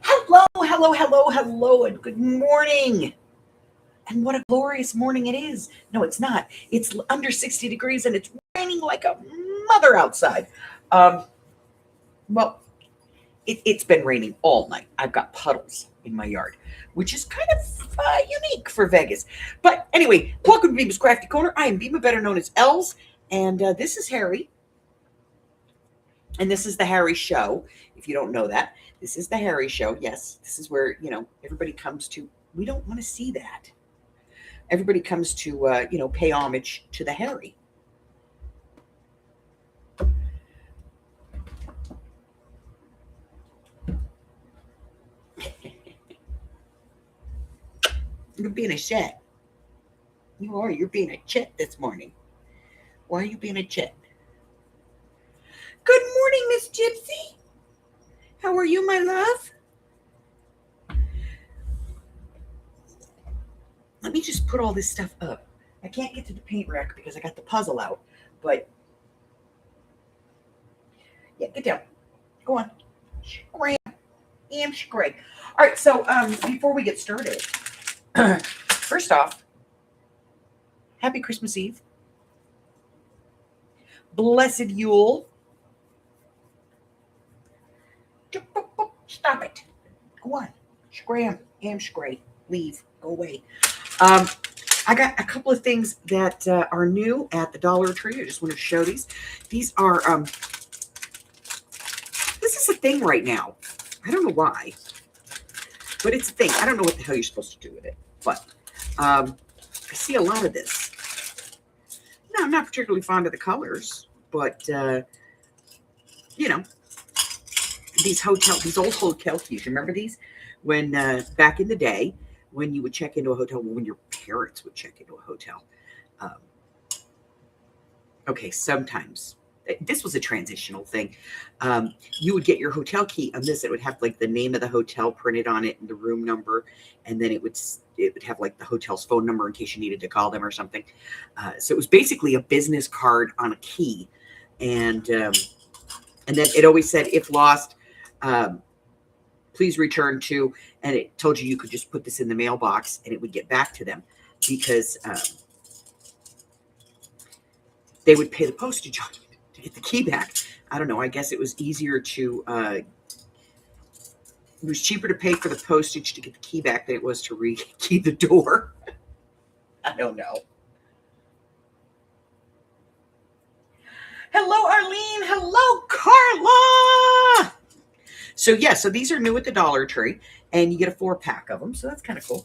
Hello, and good morning. And what a glorious morning it is. No, it's not. It's under 60 degrees and it's raining like a mother outside. Um, well, it's been raining all night. I've got puddles in my yard, which is kind of unique for Vegas. But anyway, welcome to Beamer's Crafty Corner. I am Beamer, better known as Els, and this is Harry. And this is the Harry Show. If you don't know that, this is the Harry Show. Yes, this is where, everybody comes to. We don't want to see that. Everybody comes to, pay homage to the Harry. You're being a chet. You are. You're being a chet this morning. Why are you being a chet? Good morning, Miss Gypsy. How are you, my love? Let me just put all this stuff up. I can't get to the paint rack because I got the puzzle out. But, yeah, get down. Go on. Scram. And scrape. All right, so before we get started, first off, happy Christmas Eve. Blessed Yule. Stop it. Go on. Scram. And scrape. Leave. Go away. I got a couple of things that are new at the Dollar Tree. I just want to show these. These are, this is a thing right now. I don't know why, but it's a thing. I don't know what the hell you're supposed to do with it, but I see a lot of this. Now, I'm not particularly fond of the colors, but, these old hotel keys. Remember these? When, back in the day, when you would check into a hotel, when your parents would check into a hotel. Okay, sometimes. This was a transitional thing. You would get your hotel key on this. It would have like the name of the hotel printed on it and the room number. And then it would have like the hotel's phone number in case you needed to call them or something. So it was basically a business card on a key. And then it always said, if lost, please return to, and it told you could just put this in the mailbox and it would get back to them because they would pay the postage on it to get the key back. I don't know. I guess it was easier to, it was cheaper to pay for the postage to get the key back than it was to re-key the door. I don't know. Hello, Arlene. Hello, Carla. So these are new at the Dollar Tree, and you get a 4-pack of them, so that's kind of cool.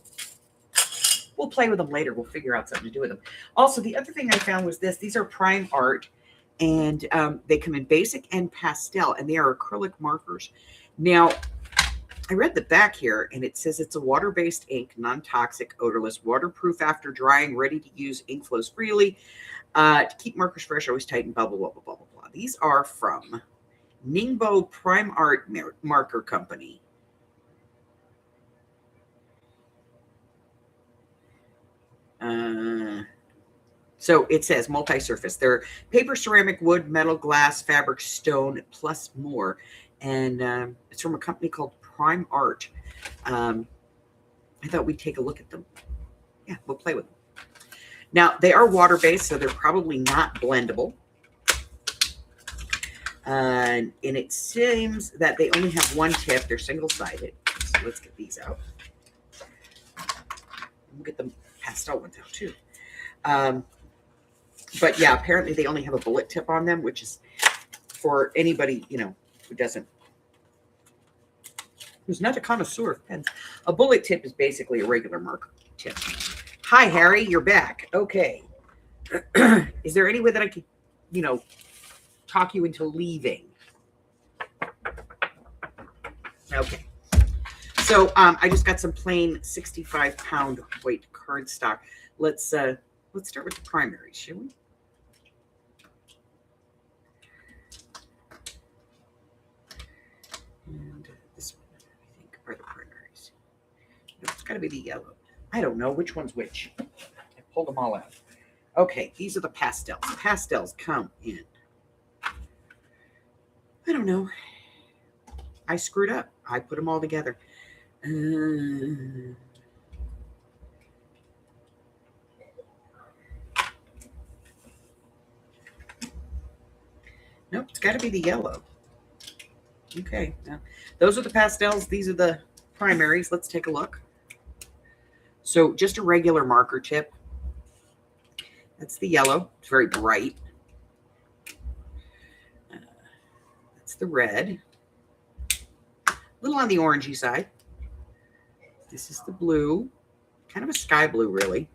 We'll play with them later. We'll figure out something to do with them. Also, the other thing I found was this. These are Prime Art, and they come in basic and pastel, and they are acrylic markers. Now, I read the back here, and it says it's a water-based ink, non-toxic, odorless, waterproof after drying, ready to use, ink flows freely. To keep markers fresh, always tighten, blah, blah, blah, blah, blah, blah. These are from Ningbo Prime Art Marker Company. So it says multi-surface. They're paper, ceramic, wood, metal, glass, fabric, stone, plus more. And it's from a company called Prime Art. I thought we'd take a look at them. Yeah, we'll play with them. Now, they are water-based, so they're probably not blendable. And it seems that they only have one tip. They're single-sided. So let's get these out. We'll get the pastel ones out, too. But, yeah, apparently they only have a bullet tip on them, which is for anybody, who's not a connoisseur of pens. A bullet tip is basically a regular marker tip. Hi, Harry. You're back. Okay. Is there any way that I could, talk you into leaving? Okay. So I just got some plain 65-pound weight cardstock. Let's start with the primaries, shall we? And this one, I think, are the primaries. No, it's got to be the yellow. I don't know which one's which. I pulled them all out. Okay, these are the pastels. Pastels come in. I don't know. I screwed up. I put them all together. Nope, it's got to be the yellow. Okay, now, those are the pastels. These are the primaries. Let's take a look. So just a regular marker tip. That's the yellow. It's very bright. That's the red. A little on the orangey side. This is the blue. Kind of a sky blue, really.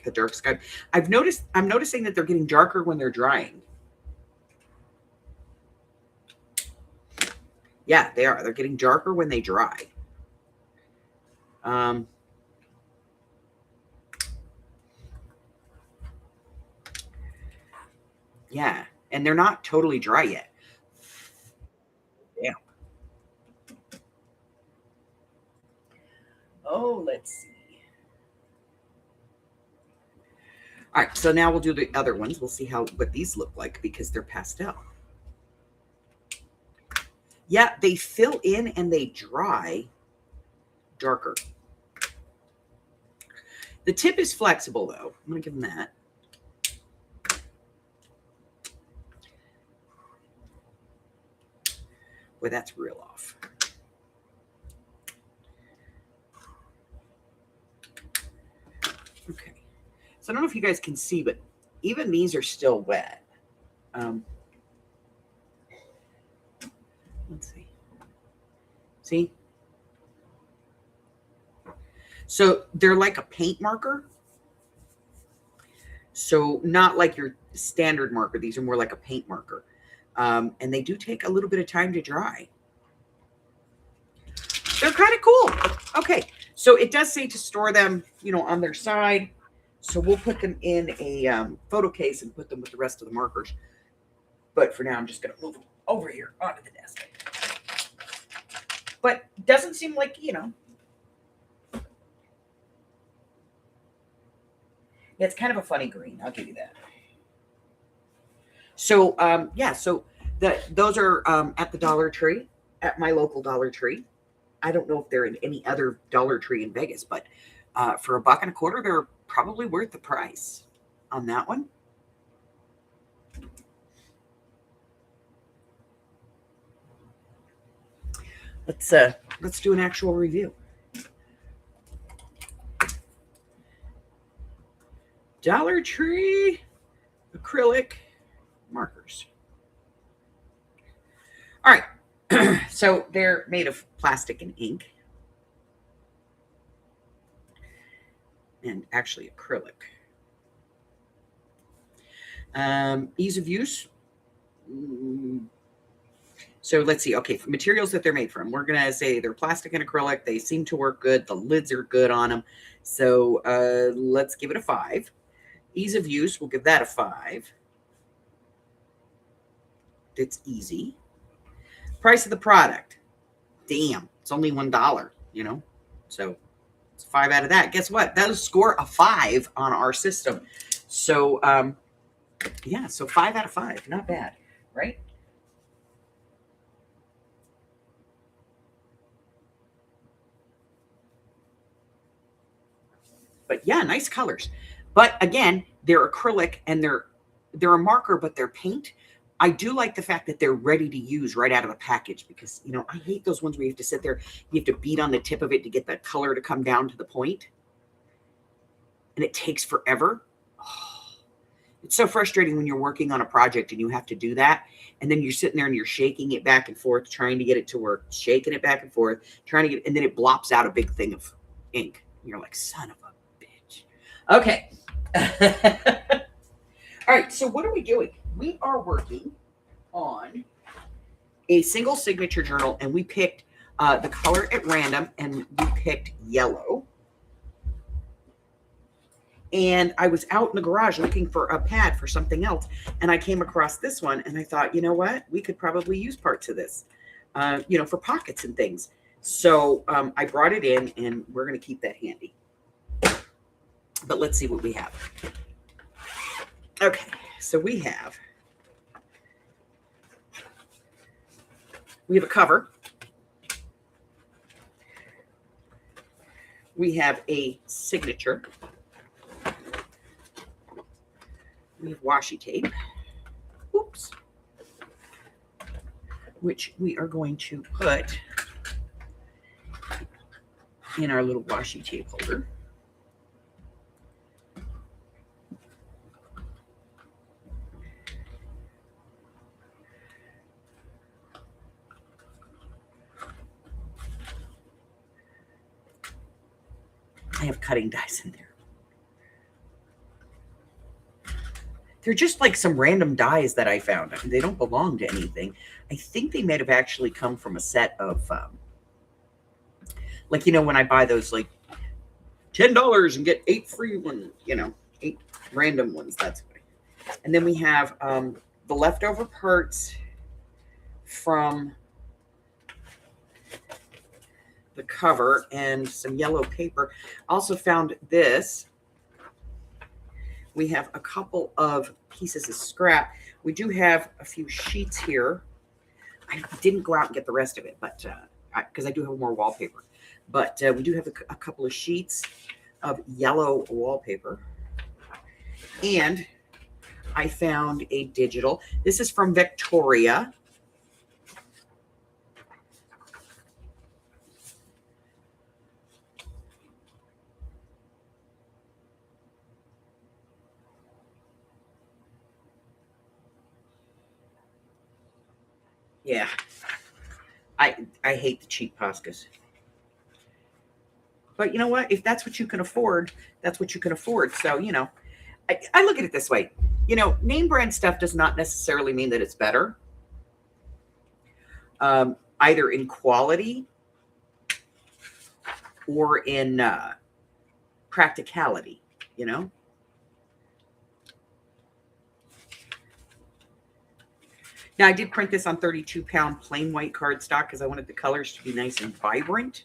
The dark sky. I'm noticing that they're getting darker when they're drying. Yeah, they are. They're getting darker when they dry. Yeah, and they're not totally dry yet. Yeah. Oh, let's see. All right, so now we'll do the other ones. We'll see what these look like because they're pastel. Yeah, they fill in and they dry darker. The tip is flexible, though. I'm going to give them that. Boy, that's real off. Okay. So I don't know if you guys can see, but even these are still wet. Let's see. See? So they're like a paint marker. So not like your standard marker. These are more like a paint marker. And they do take a little bit of time to dry. They're kind of cool. Okay. So it does say to store them, on their side. So we'll put them in a photo case and put them with the rest of the markers. But for now, I'm just going to move them over here onto the desk. But doesn't seem like, Yeah, it's kind of a funny green. I'll give you that. So, yeah, so those are at the Dollar Tree, at my local Dollar Tree. I don't know if they're in any other Dollar Tree in Vegas, but for $1.25, they're probably worth the price on that one. Let's do an actual review. Dollar Tree acrylic markers. All right. So they're made of plastic and ink. And actually acrylic. Ease of use. So let's see. Okay, for materials that they're made from, we're going to say they're plastic and acrylic. They seem to work good. The lids are good on them. So let's give it a 5. Ease of use, we'll give that a 5. It's easy. Price of the product. Damn, it's only $1, So it's 5 out of that. Guess what? That'll score a 5 on our system. So, yeah, so 5 out of 5. Not bad, right? But yeah, nice colors. But again, they're acrylic and they're a marker, but they're paint. I do like the fact that they're ready to use right out of the package because, I hate those ones where you have to sit there, you have to beat on the tip of it to get the color to come down to the point. And it takes forever. Oh, it's so frustrating when you're working on a project and you have to do that. And then you're sitting there and you're shaking it back and forth, trying to get it to work, shaking it back and forth, and then it blops out a big thing of ink. And you're like, son of a bitch. Okay. All right. So what are we doing? We are working on a single signature journal, and we picked the color at random, and we picked yellow. And I was out in the garage looking for a pad for something else, and I came across this one, and I thought, you know what? We could probably use parts of this, for pockets and things. So I brought it in, and we're going to keep that handy. But let's see what we have. Okay, so we have a cover. We have a signature. We have washi tape. Oops. Which we are going to put in our little washi tape holder. I have cutting dies in there. They're just like some random dies that I found. I mean, they don't belong to anything. I think they might have actually come from a set of, like, you know, when I buy those, like, $10 and get 8 free ones, you know, 8 random ones. That's what. And then we have the leftover parts from the cover and some yellow paper. Also found this. We have a couple of pieces of scrap. We do have a few sheets here. I didn't go out and get the rest of it, but because I do have more wallpaper. But we do have a couple of sheets of yellow wallpaper. And I found a digital. This is from Victoria. Yeah, I hate the cheap Poscas. But you know what? If that's what you can afford, that's what you can afford. So, you know, I look at it this way. You know, name brand stuff does not necessarily mean that it's better, either in quality or in practicality, you know? Now, I did print this on 32-pound plain white cardstock because I wanted the colors to be nice and vibrant.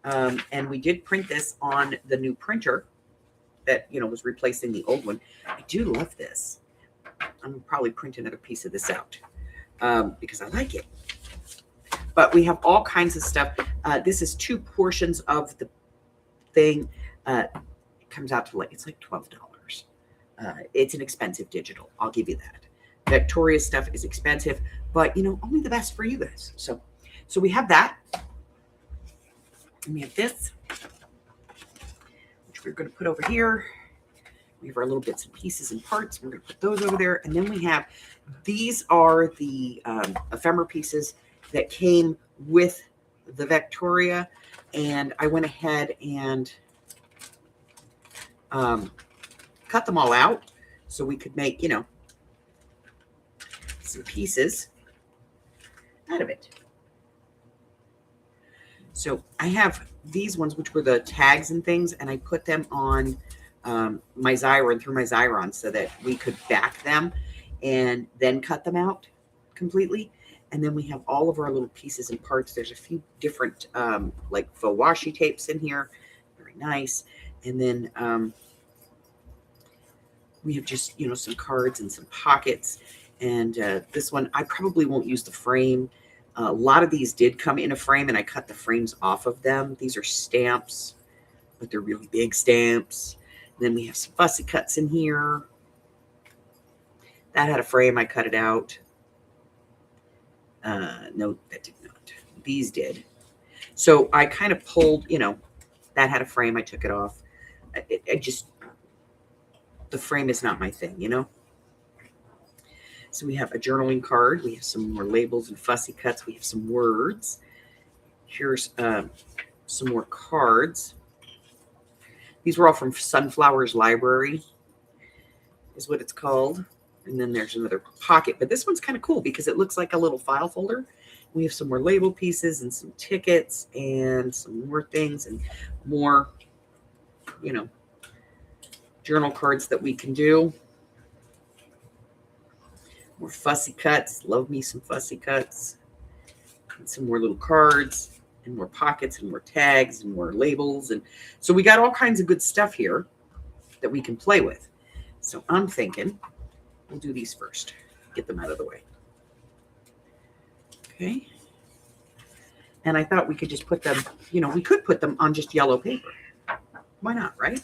And we did print this on the new printer that, you know, was replacing the old one. I do love this. I'm going to probably print another piece of this out because I like it. But we have all kinds of stuff. This is 2 portions of the thing. It comes out to like, it's like $12. It's an expensive digital. I'll give you that. Victoria stuff is expensive, but, you know, only the best for you guys. So we have that. And we have this, which we're going to put over here. We have our little bits and pieces and parts. We're going to put those over there. And then we have, these are the ephemera pieces that came with the Victoria. And I went ahead and cut them all out so we could make, you know, some pieces out of it. So I have these ones, which were the tags and things, and I put them on my Xyron, through my Xyron, so that we could back them and then cut them out completely. And then we have all of our little pieces and parts. There's a few different like faux washi tapes in here. Very nice. And then we have just, you know, some cards and some pockets. And this one, I probably won't use the frame. A lot of these did come in a frame, and I cut the frames off of them. These are stamps, but they're really big stamps. And then we have some fussy cuts in here. That had a frame. I cut it out. No, that did not. These did. So I kind of pulled, you know, that had a frame. I took it off. I just, the frame is not my thing, you know. So we have a journaling card. We have some more labels and fussy cuts. We have some words. Here's some more cards. These were all from Sunflower's Library, is what it's called. And then there's another pocket. But this one's kind of cool because it looks like a little file folder. We have some more label pieces and some tickets and some more things and more, you know, journal cards that we can do. More fussy cuts. Love me some fussy cuts. And some more little cards and more pockets and more tags and more labels. And so we got all kinds of good stuff here that we can play with. So I'm thinking we'll do these first. Get them out of the way. Okay. And I thought we could just put them, we could put them on just yellow paper. Why not, right?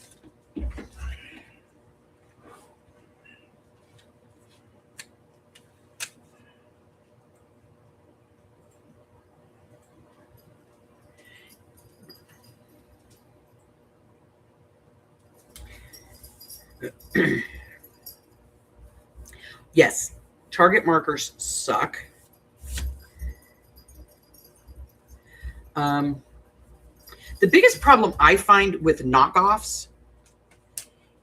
Yes, Target markers suck. The biggest problem I find with knockoffs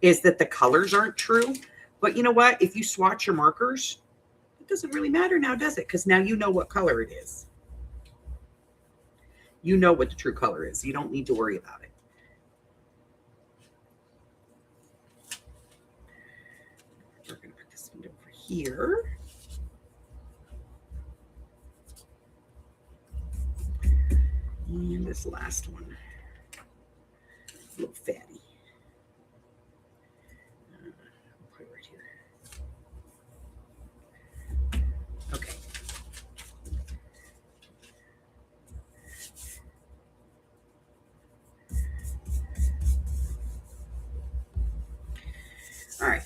is that the colors aren't true. But you know what? If you swatch your markers, it doesn't really matter now, does it? Because now you know what color it is. You know what the true color is. You don't need to worry about it. We're going to put this one over here. And this last one, a little fatty. Put it right here. Okay. All right.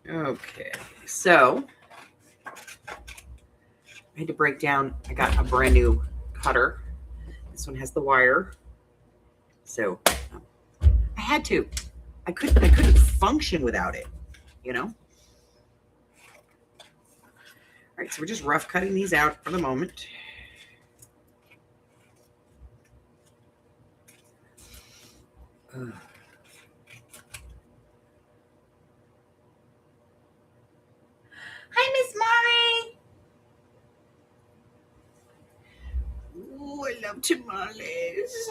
Okay, so I had to break down. I got a brand new cutter. This one has the wire. So I had to. I couldn't function without it, All right, so we're just rough cutting these out for the moment. Hi, Miss Mari. Oh, I love tamales.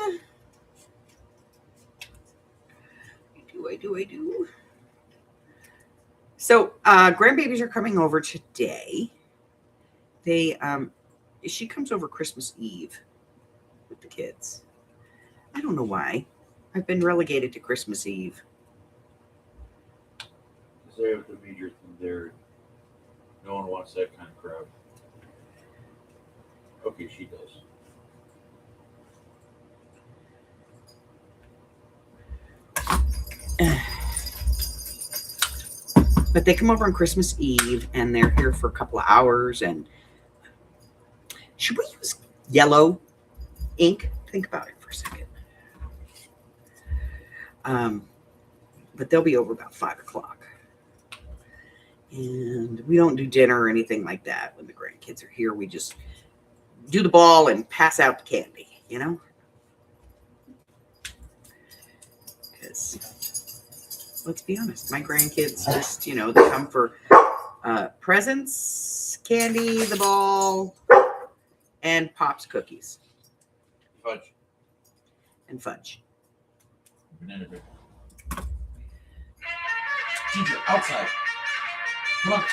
I do. So, grandbabies are coming over today. She comes over Christmas Eve with the kids. I don't know why. I've been relegated to Christmas Eve. Because they have the major thing there. No one wants that kind of crowd. Okay, she does. But they come over on Christmas Eve and they're here for a couple of hours. And should we use yellow ink? Think about it for a second. But they'll be over about 5 o'clock. And we don't do dinner or anything like that when the grandkids are here. We just do the ball and pass out the candy, Because let's be honest, my grandkids just, they come for presents, candy, the ball, and Pops cookies. Fudge. And fudge. Banana bread. Ginger, outside. Come on.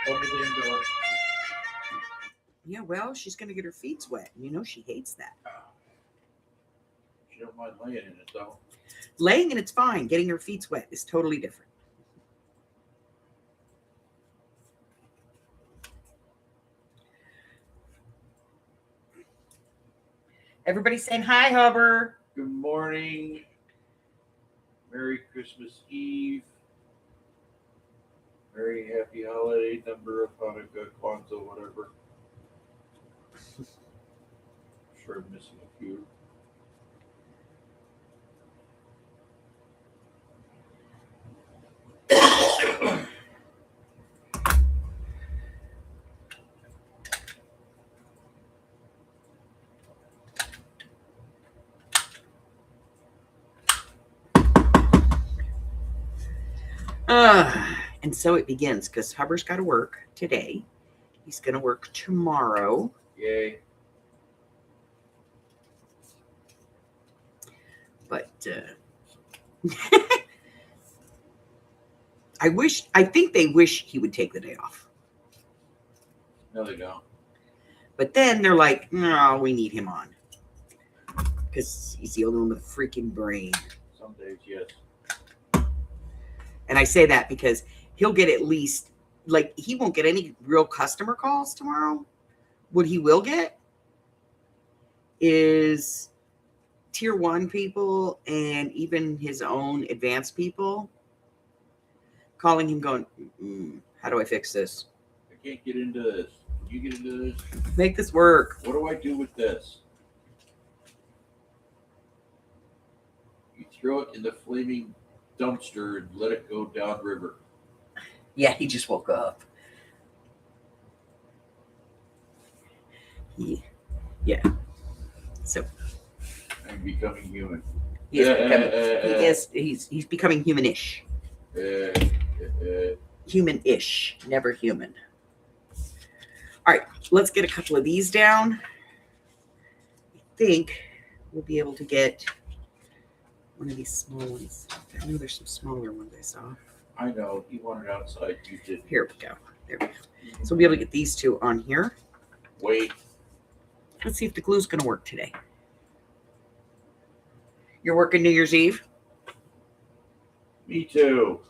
Open the indoor. Yeah, well, she's going to get her feet wet. She hates that. She don't mind laying in it, though. Laying in it's fine. Getting her feet wet is totally different. Everybody's saying hi, Hubbard. Good morning. Merry Christmas Eve. Very happy holiday number of Hanukkah, Kwanzaa, whatever. Sure I'm missing a few. And so it begins because Hubbard's got to work today. He's going to work tomorrow. Yay. But I think they wish he would take the day off. No, they don't. But then they're like, no, we need him on. because he's the only one with a freaking brain. Some days, yes. And I say that because he'll get at least, like, he won't get any real customer calls tomorrow. What he will get is tier 1 people and even his own advanced people calling him going, how do I fix this? I can't get into this. Can you get into this? Make this work. What do I do with this? You throw it in the flaming dumpster and let it go downriver. Yeah, he just woke up. Yeah. So I'm becoming human. he's becoming humanish. Human-ish, never human. All right, let's get a couple of these down. I think we'll be able to get one of these small ones. I know there's some smaller ones I saw. I know. You want it outside. You did. Here we go. There we go. So we'll be able to get these two on here. Wait. Let's see if the glue's going to work today. You're working New Year's Eve? Me too.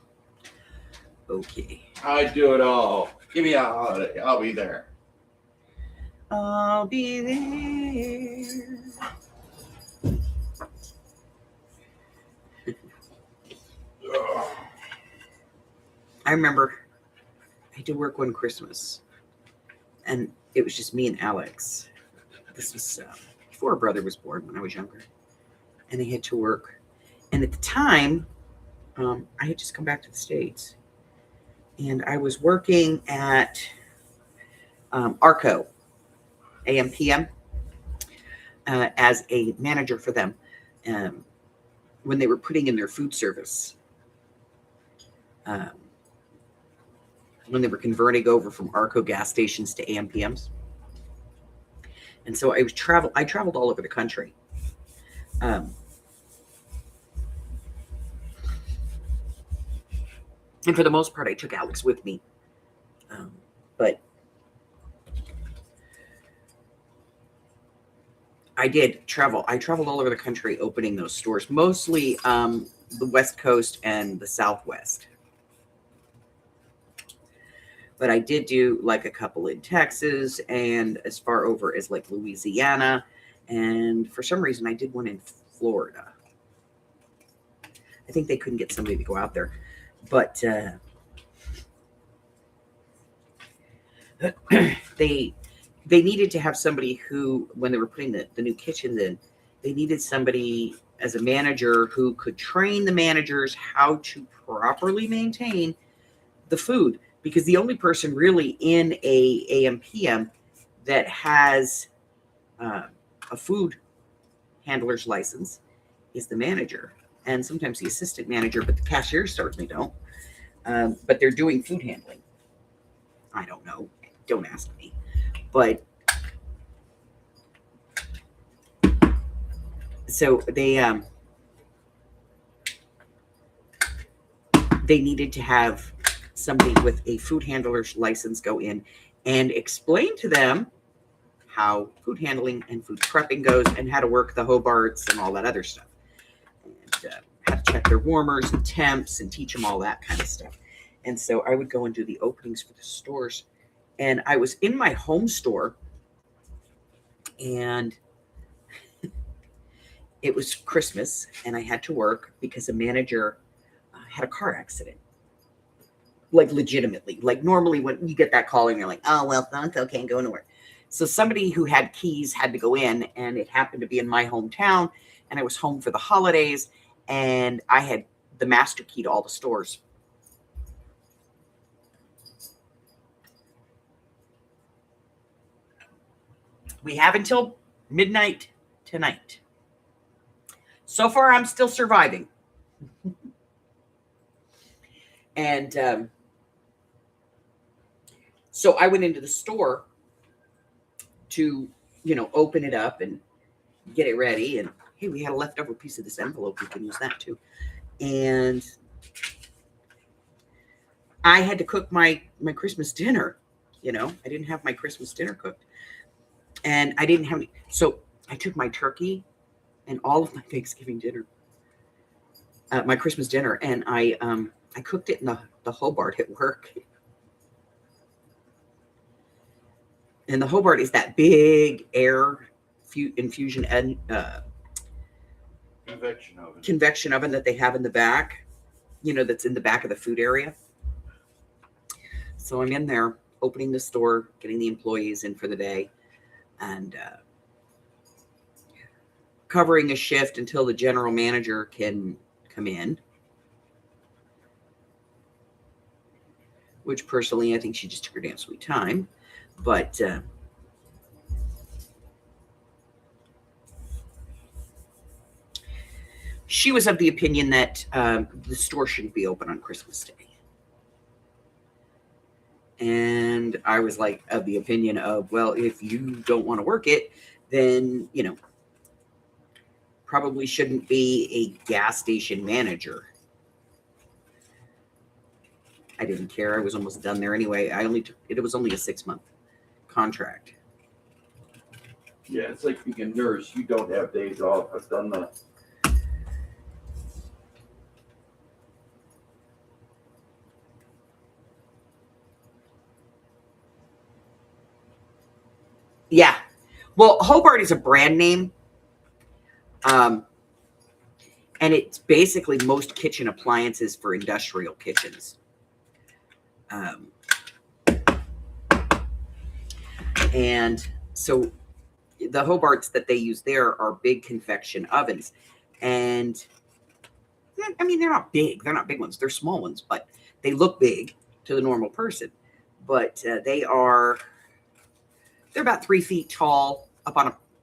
Okay. I do it all. Give me a holiday. I'll be there. I'll be there. I remember I had to work one Christmas, and it was just me and Alex. This was before a brother was born, when I was younger, and I had to work. And at the time, I had just come back to the States, and I was working at Arco, AM/PM, as a manager for them when they were putting in their food service. When they were converting over from Arco gas stations to AM/PMs. And so I traveled all over the country. And for the most part, I took Alex with me. But I did travel. I traveled all over the country opening those stores, mostly the West Coast and the Southwest. But I did do like a couple in Texas and as far over as like Louisiana. And for some reason, I did one in Florida. I think they couldn't get somebody to go out there. But they needed to have somebody who, when they were putting the new kitchens in, they needed somebody as a manager who could train the managers how to properly maintain the food. Because the only person really in a AM/PM that has a food handler's license is the manager, and sometimes the assistant manager, but the cashiers certainly don't. But they're doing food handling. I don't know. Don't ask me. But so they needed to have somebody with a food handler's license go in and explain to them how food handling and food prepping goes and how to work the Hobarts and all that other stuff. And how to check their warmers and temps and teach them all that kind of stuff. And so I would go and do the openings for the stores. And I was in my home store, and it was Christmas, and I had to work because a manager had a car accident. Like legitimately, like normally when you get that call and you're like, oh, well, so can't go nowhere. So somebody who had keys had to go in, and it happened to be in my hometown, and I was home for the holidays, and I had the master key to all the stores. We have until midnight tonight. So far, I'm still surviving. And so I went into the store to, open it up and get it ready. And hey, we had a leftover piece of this envelope. We can use that too. And I had to cook my Christmas dinner. I didn't have my Christmas dinner cooked. And I didn't have any. So I took my turkey and all of my Thanksgiving dinner, my Christmas dinner, and I cooked it in the Hobart at work. And the Hobart is that big air infusion and convection oven that they have in the back, that's in the back of the food area. So I'm in there opening the store, getting the employees in for the day, and covering a shift until the general manager can come in, which personally I think she just took her damn sweet time. But she was of the opinion that the store shouldn't be open on Christmas Day. And I was like of the opinion of, well, if you don't want to work it, then, probably shouldn't be a gas station manager. I didn't care. I was almost done there anyway. It was only a 6-month contract. Yeah, it's like being a nurse. You don't have days off. I've done that. Yeah. Well, Hobart is a brand name. And it's basically most kitchen appliances for industrial kitchens. And so the Hobarts that they use there are big convection ovens. And I mean, they're not big. They're not big ones. They're small ones, but they look big to the normal person. But they're about 3 feet tall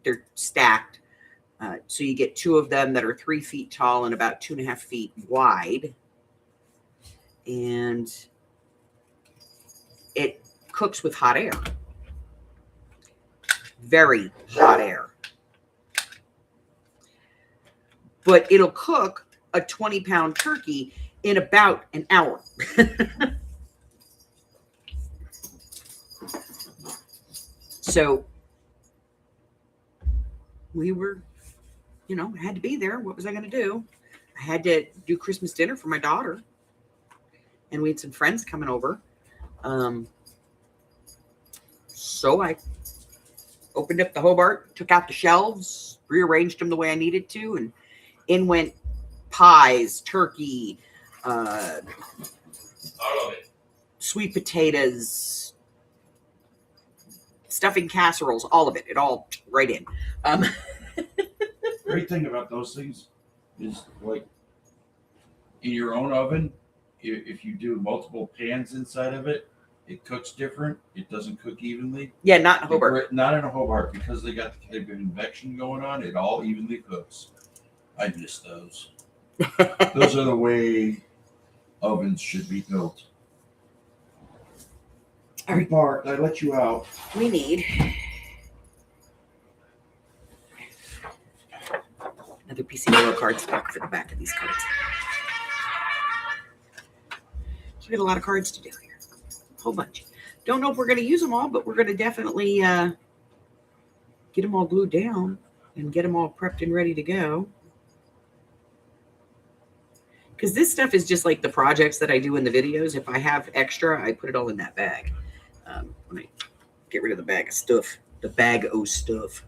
they're stacked. So you get 2 of them that are 3 feet tall and about 2.5 feet wide. And it cooks with hot air. Very hot air. But it'll cook a 20-pound turkey in about an hour. So we were, had to be there. What was I going to do? I had to do Christmas dinner for my daughter. And we had some friends coming over. So I opened up the Hobart, took out the shelves, rearranged them the way I needed to, and in went pies, turkey, sweet potatoes, stuffing casseroles, all of it. It all right in. Great thing about those things is, like, in your own oven, if you do multiple pans inside of it, it cooks different. It doesn't cook evenly. Yeah, not in a Hobart. Not in a Hobart, because they got the type of convection going on. It all evenly cooks. I miss those. Those are the way ovens should be built. All right, Bart, I let you out. We need another piece of yellow cardstock for the back of these cards. So we got a lot of cards to do here. A whole bunch. Don't know if we're going to use them all, but we're going to definitely get them all glued down and get them all prepped and ready to go. Because this stuff is just like the projects that I do in the videos. If I have extra, I put it all in that bag. When I get rid of the bag of stuff, the bag of stuff.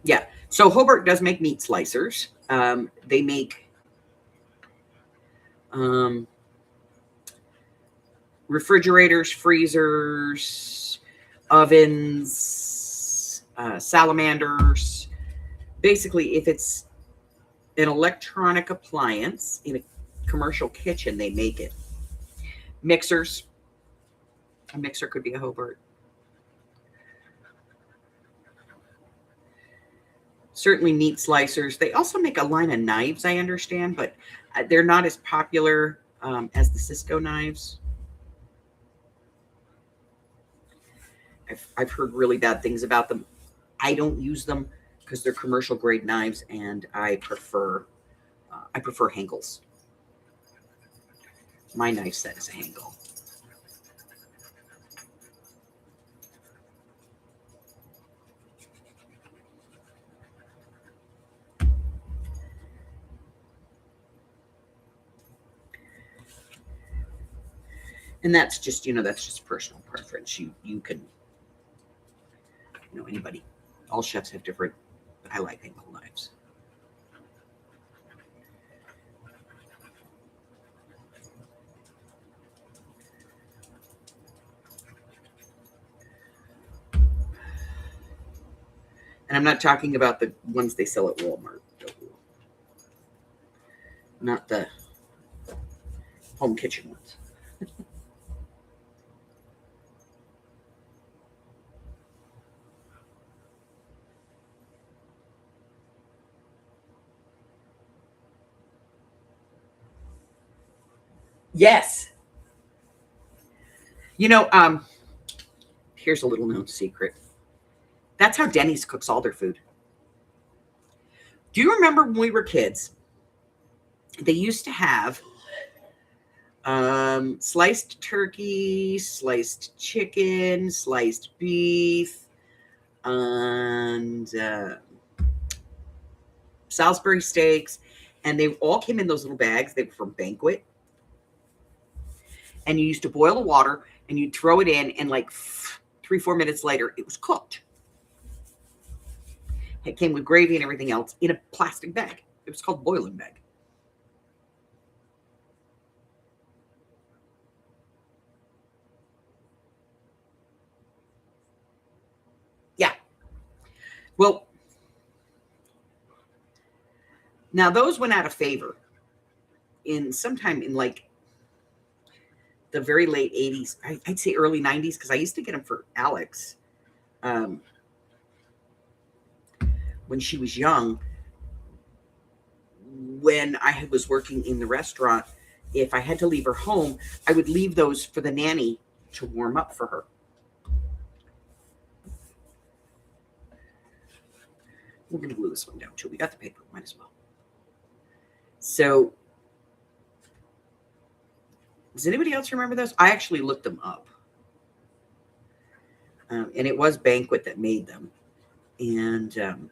Yeah, so Hobart does make meat slicers. They make refrigerators, freezers, ovens, salamanders. Basically, if it's an electronic appliance in a commercial kitchen, they make it. Mixers. A mixer could be a Hobart. Certainly meat slicers. They also make a line of knives, I understand, but they're not as popular as the Cisco knives. I've heard really bad things about them. I don't use them because they're commercial grade knives, and I prefer Henkel's. My knife set is a Hango. And that's just, that's just personal preference. You can, anybody, all chefs have different, but I like Hango knives. And I'm not talking about the ones they sell at Walmart. Not the home kitchen ones. Yes. Here's a little known secret. That's how Denny's cooks all their food. Do you remember when we were kids? They used to have sliced turkey, sliced chicken, sliced beef, and Salisbury steaks. And they all came in those little bags. They were from Banquet. And you used to boil the water and you'd throw it in, and like 3-4 minutes later, it was cooked. It came with gravy and everything else in a plastic bag. It was called boiling bag. Yeah. Well, now those went out of favor sometime in like the very late 80s. I'd say early 90s, because I used to get them for Alex when she was young. When I was working in the restaurant, if I had to leave her home, I would leave those for the nanny to warm up for her. We're going to glue this one down too. We got the paper, might as well. So, does anybody else remember those? I actually looked them up. And it was Banquet that made them. And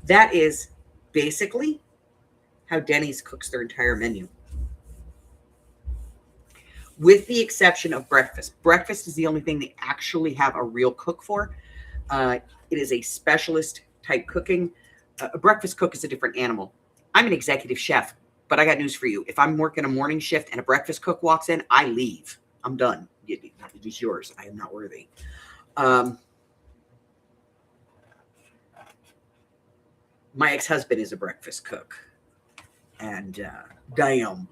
that is basically how Denny's cooks their entire menu, with the exception of breakfast. Breakfast is the only thing they actually have a real cook for. It is a specialist type cooking. A breakfast cook is a different animal. I'm an executive chef, but I got news for you. If I'm working a morning shift and a breakfast cook walks in, I leave. I'm done. It is yours. I am not worthy. My ex-husband is a breakfast cook. And damn.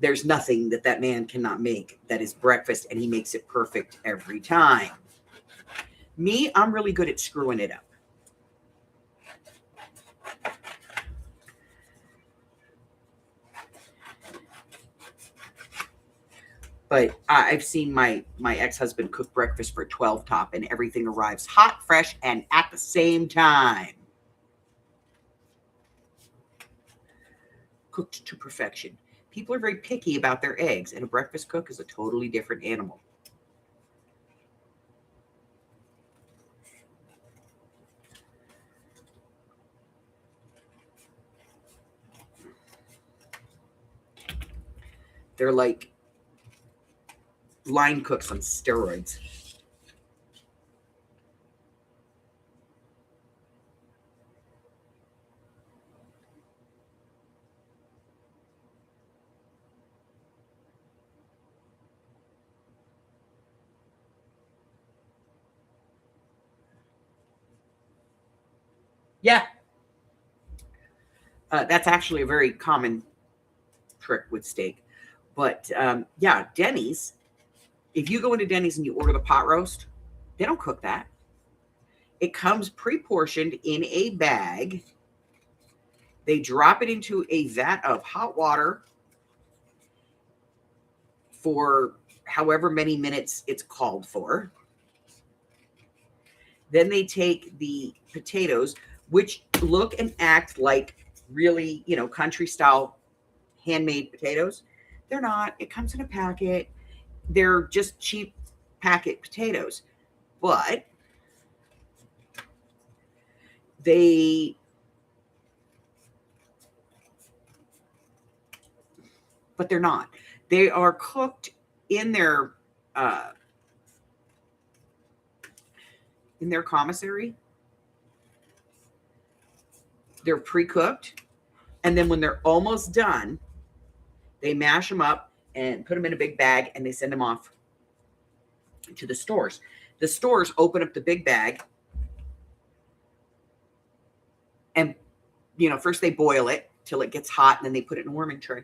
There's nothing that man cannot make that is breakfast, and he makes it perfect every time. Me, I'm really good at screwing it up. But I've seen my ex-husband cook breakfast for 12 top, and everything arrives hot, fresh, and at the same time. Cooked to perfection. People are very picky about their eggs, and a breakfast cook is a totally different animal. They're like line cooks on steroids. Yeah. That's actually a very common trick with steak. But yeah, Denny's, if you go into Denny's and you order the pot roast, they don't cook that. It comes pre-portioned in a bag. They drop it into a vat of hot water for however many minutes it's called for. Then they take the potatoes, which look and act like really, country style handmade potatoes. They're not. It comes in a packet. They're just cheap packet potatoes, but they're not. They are cooked in their commissary. They're pre-cooked, and then when they're almost done, they mash them up and put them in a big bag, and they send them off to the stores. The stores open up the big bag, and first they boil it till it gets hot, and then they put it in a warming tray.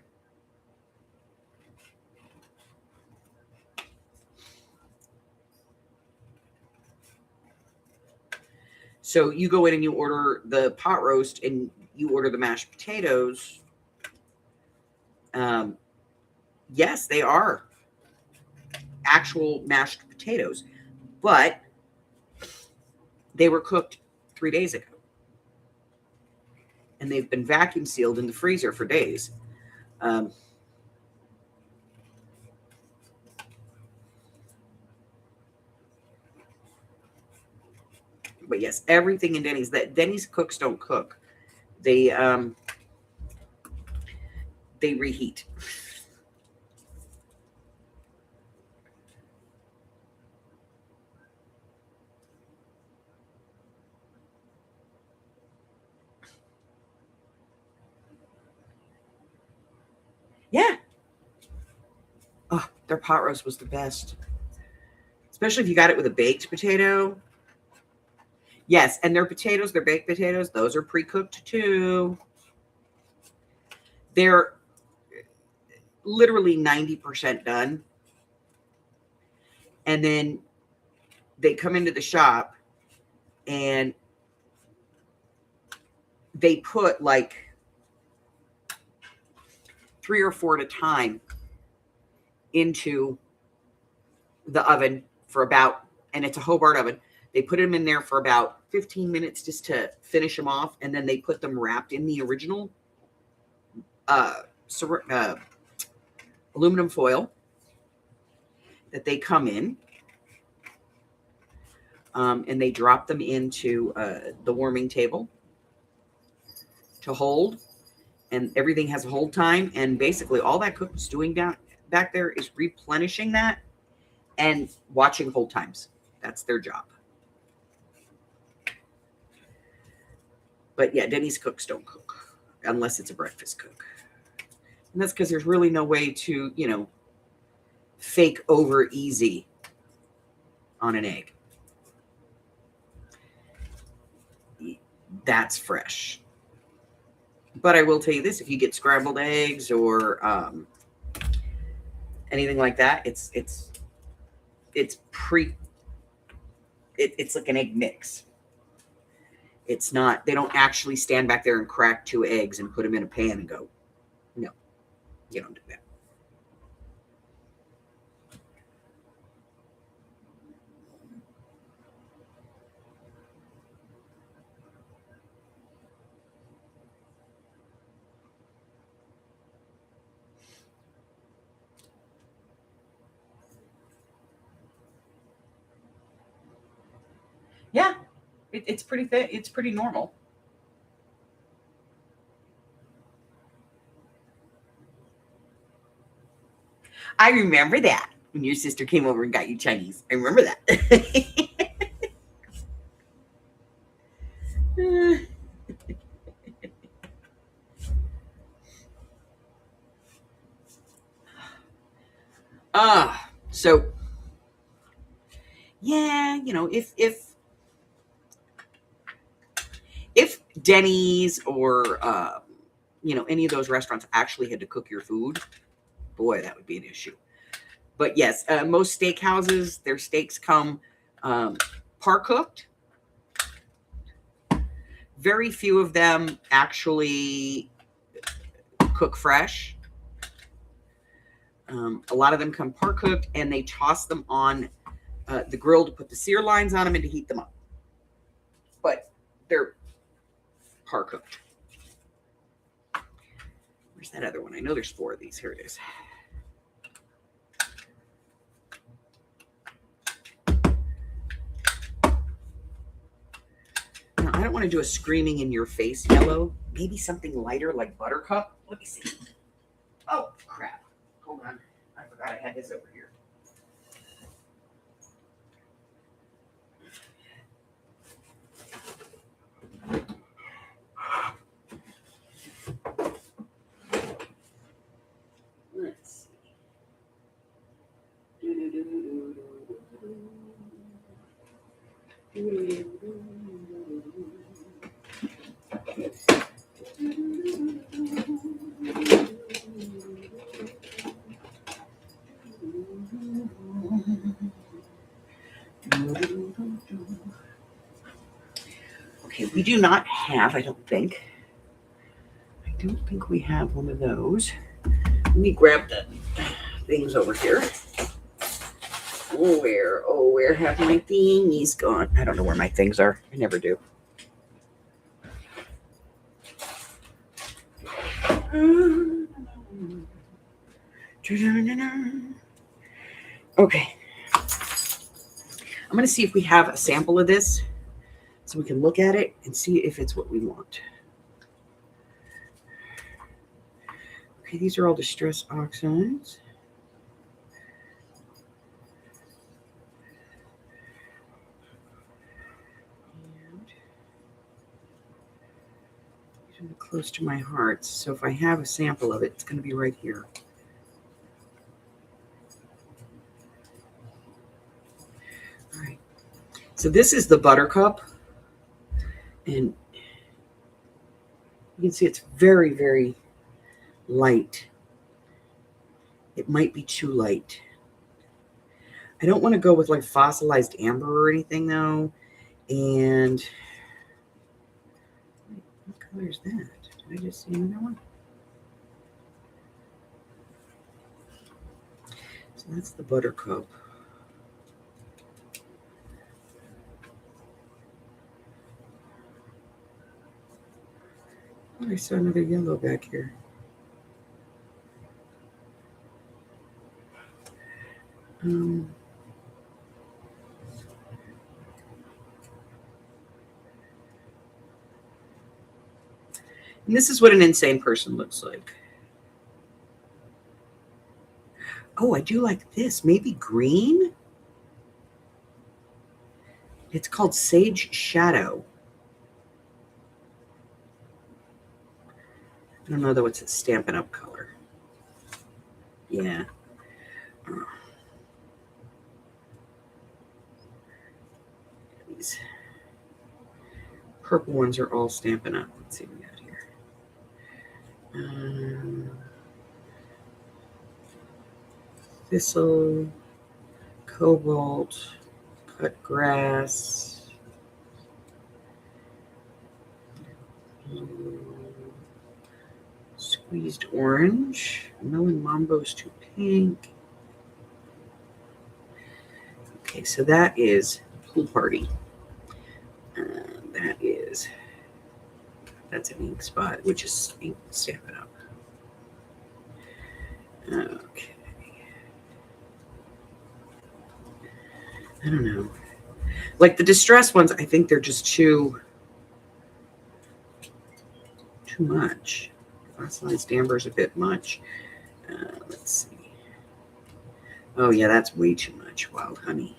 So you go in and you order the pot roast and you order the mashed potatoes. Yes, they are actual mashed potatoes, but they were cooked 3 days ago. And they've been vacuum sealed in the freezer for days. But yes, everything in Denny's, that Denny's cooks don't cook. They reheat. Yeah. Oh, their pot roast was the best. Especially if you got it with a baked potato. Yes, and their potatoes, their baked potatoes, those are pre-cooked too. They're literally 90% done. And then they come into the shop and they put like 3 or 4 at a time into the oven for about, and it's a Hobart oven. They put them in there for about 15 minutes just to finish them off. And then they put them wrapped in the original aluminum foil that they come in. And they drop them into the warming table to hold. And everything has a hold time. And basically all that cook is doing back there is replenishing that and watching hold times. That's their job. But yeah, Denny's cooks don't cook unless it's a breakfast cook. And that's because there's really no way to, fake over easy on an egg. That's fresh. But I will tell you this, if you get scrambled eggs or anything like that, it's like an egg mix. It's not, they don't actually stand back there and crack 2 eggs and put them in a pan and go, no, you don't do that. Yeah, it's pretty thick. It's pretty normal. I remember that when your sister came over and got you Chinese. I remember that. So yeah, if Denny's or any of those restaurants actually had to cook your food, boy, that would be an issue. But yes, most steakhouses, their steaks come par cooked. Very few of them actually cook fresh. A lot of them come par cooked, and they toss them on the grill to put the sear lines on them and to heat them up. But they're par cooked. Where's that other one? I know there's 4 of these. Here it is. Now, I don't want to do a screaming in your face yellow. Maybe something lighter like Buttercup. Let me see. Oh, crap. Hold on. I forgot I had this over here. Let's see. Okay, we do not have, I don't think we have one of those. Let me grab the things over here. Where have my thingies gone? I don't know where my things are. I never do. Okay. I'm going to see if we have a sample of this so we can look at it and see if it's what we want. Okay, these are all distress oxides. And these are close to my heart, so if I have a sample of it, it's going to be right here. All right. So this is the Buttercup, and you can see it's very, very light. It might be too light. I don't want to go with like fossilized amber or anything though. And what color is that? Did I just see another one? So that's the Buttercup. Oh, I saw another yellow back here. And this is what an insane person looks like. Oh, I do like this. Maybe green? It's called Sage Shadow. I don't know though, it's a Stampin' Up color. Yeah. These purple ones are all Stampin' Up. Let's see what we got here. Thistle, cobalt, cut grass, squeezed orange, melon mambo's too pink. Okay, so that is Pool Party. That's an ink spot, which is ink Stampin' Up. Okay. I don't know. Like the distress ones, I think they're just too much. Fossilized amber is a bit much. Let's see. Oh yeah, that's way too much. Wild honey.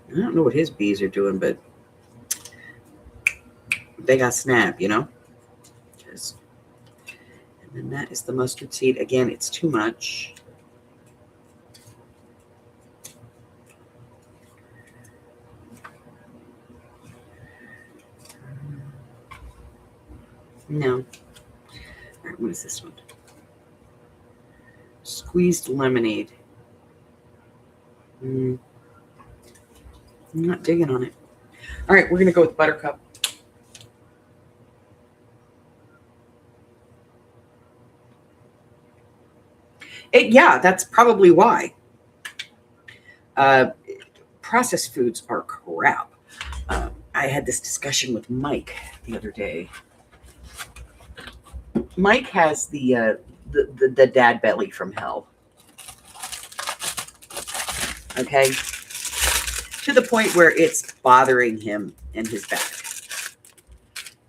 I don't know what his bees are doing, but they got snap, you know? And then that is the mustard seed. Again, it's too much. No. All right, what is this one? Squeezed lemonade. I'm not digging on it. All right, we're going to go with Buttercup. Yeah, that's probably why. Processed foods are crap. I had this discussion with Mike the other day. Mike has the dad belly from hell. Okay, to the point where it's bothering him in his back.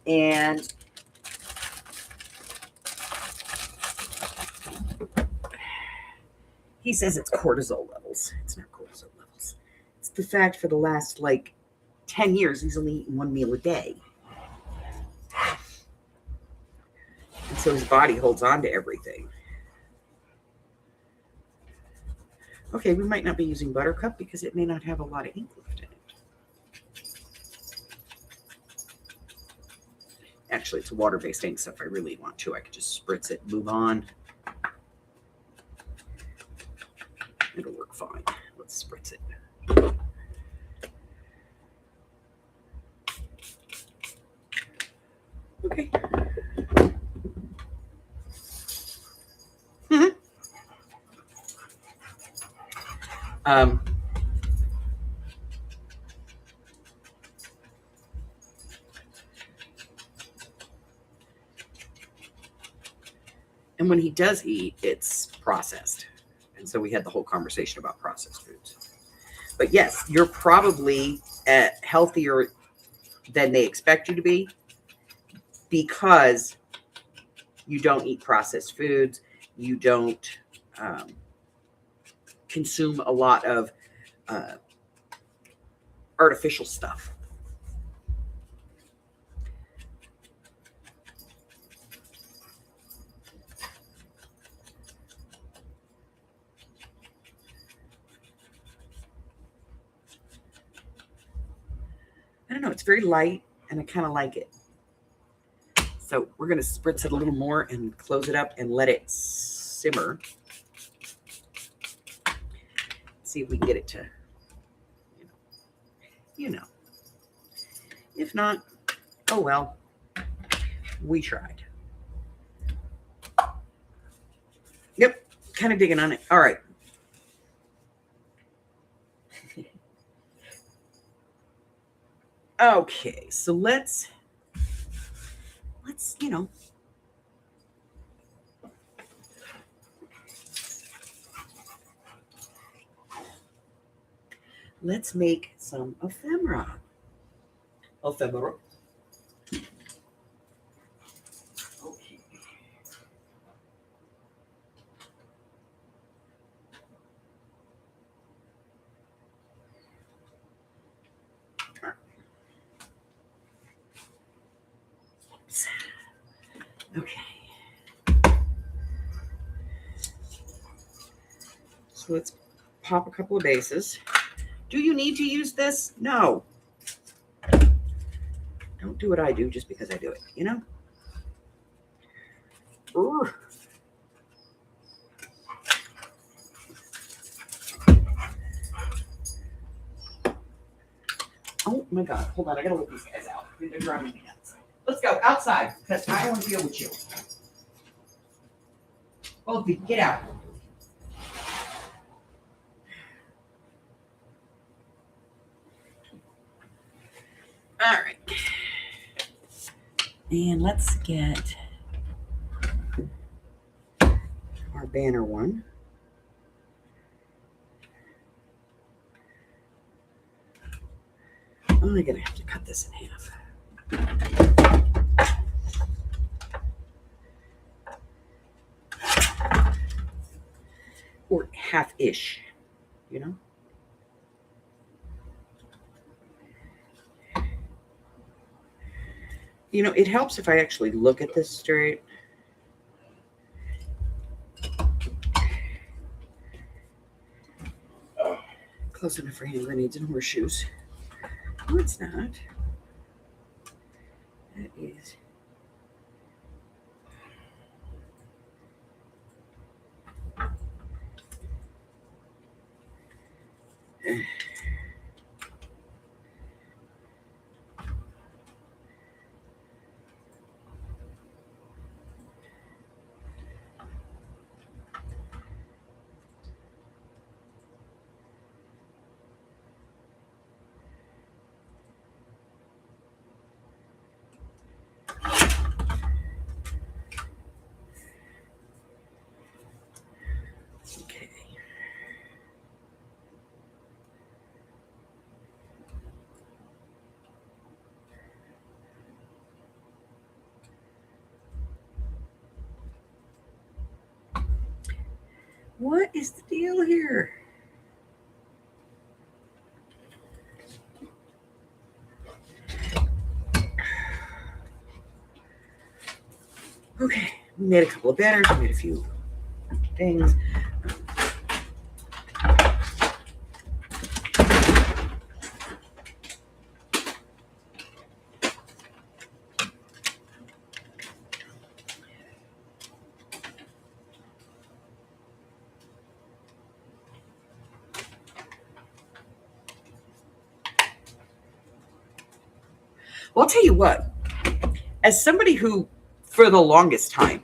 And he says it's cortisol levels. It's not cortisol levels. It's the fact for the last 10 years, he's only eaten one meal a day. And so his body holds on to everything. Okay, we might not be using Buttercup because it may not have a lot of ink left in it. Actually, it's a water-based ink, so if I really want to, I could just spritz it, move on. It'll work fine. Let's spritz it. Okay. And when he does eat, it's processed. And so we had the whole conversation about processed foods. But yes, you're probably healthier than they expect you to be because you don't eat processed foods. You don't consume a lot of artificial stuff. I don't know. It's very light, and I kind of like it. So we're going to spritz it a little more and close it up and let it simmer. See if we can get it to, If not, oh well. We tried. Yep, kind of digging on it. All right. Okay, so let's let's make some ephemera. Ephemera. Okay. Okay. So let's pop a couple of bases. Do you need to use this? No. Don't do what I do just because I do it, Urgh. Oh my God. Hold on. I gotta let these guys out. They're driving me nuts. Let's go outside because I don't want to deal with you. Both of you, get out. All right. And let's get our banner one. I'm only going to have to cut this in half. Or half-ish, It helps if I actually look at this straight. Close enough for hand grenades and horseshoes. No, it's not. That is. What is the deal here? Okay, we made a couple of banners, we made a few things. Well, I'll tell you what, as somebody who, for the longest time,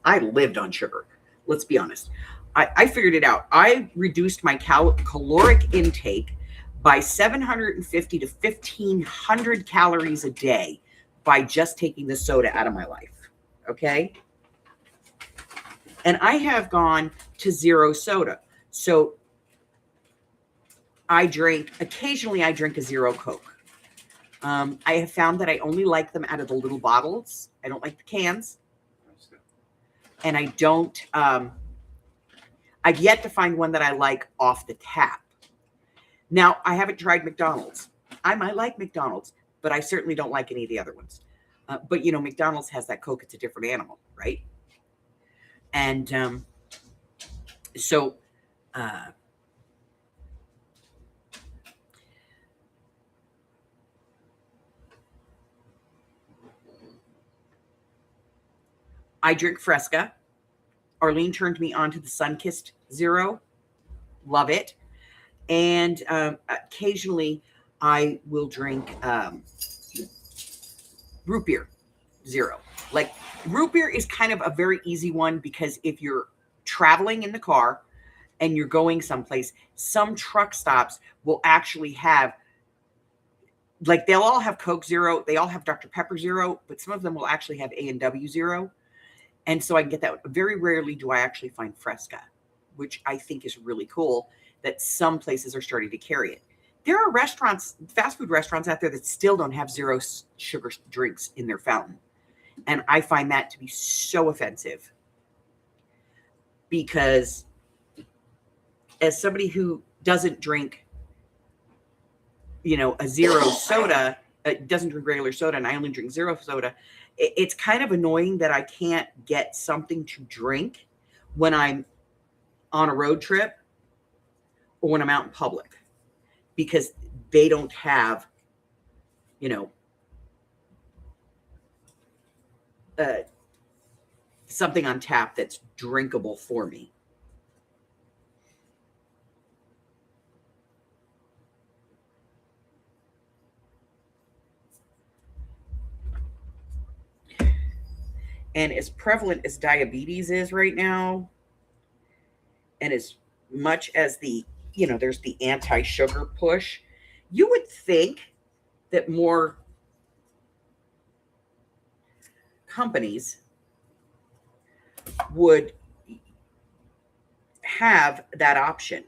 I lived on sugar. Let's be honest. I figured it out. I reduced my caloric intake by 750 to 1,500 calories a day by just taking the soda out of my life. Okay. And I have gone to zero soda. So occasionally I drink a zero Coke. I have found that I only like them out of the little bottles. I don't like the cans. And I don't, I've yet to find one that I like off the tap. Now, I haven't tried McDonald's. I might like McDonald's, but I certainly don't like any of the other ones. But, McDonald's has that Coke. It's a different animal, right? And so I drink Fresca. Arlene turned me on to the Sunkissed Zero. Love it. And occasionally I will drink root beer zero. Like, root beer is kind of a very easy one because if you're traveling in the car and you're going someplace, some truck stops will actually have, like, they'll all have Coke Zero. They all have Dr. Pepper Zero, but some of them will actually have A&W Zero. And so I can get that. Very rarely do I actually find Fresca, which I think is really cool that some places are starting to carry it. There are restaurants, fast food restaurants out there that still don't have zero sugar drinks in their fountain. And I find that to be so offensive because as somebody who doesn't drink, a zero soda, doesn't drink regular soda, and I only drink zero soda, it's kind of annoying that I can't get something to drink when I'm on a road trip or when I'm out in public because they don't have, something on tap that's drinkable for me. And as prevalent as diabetes is right now, and as much as there's the anti-sugar push, you would think that more companies would have that option.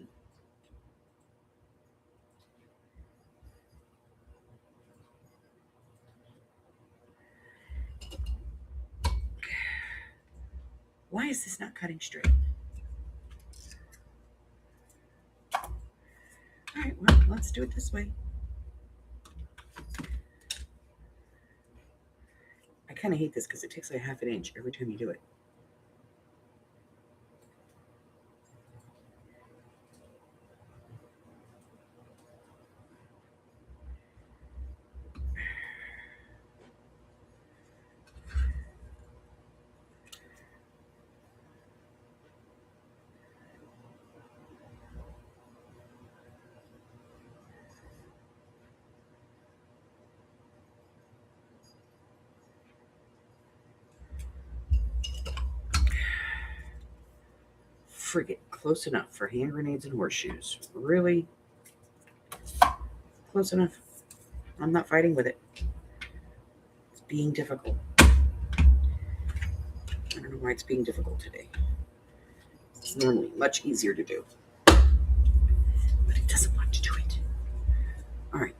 Why is this not cutting straight? All right, well, let's do it this way. I kind of hate this because it takes like half an inch every time you do it. Frigate, close enough for hand grenades and horseshoes. Really? Close enough. I'm not fighting with it. It's being difficult. I don't know why it's being difficult today. It's normally much easier to do. But it doesn't want to do it. All right.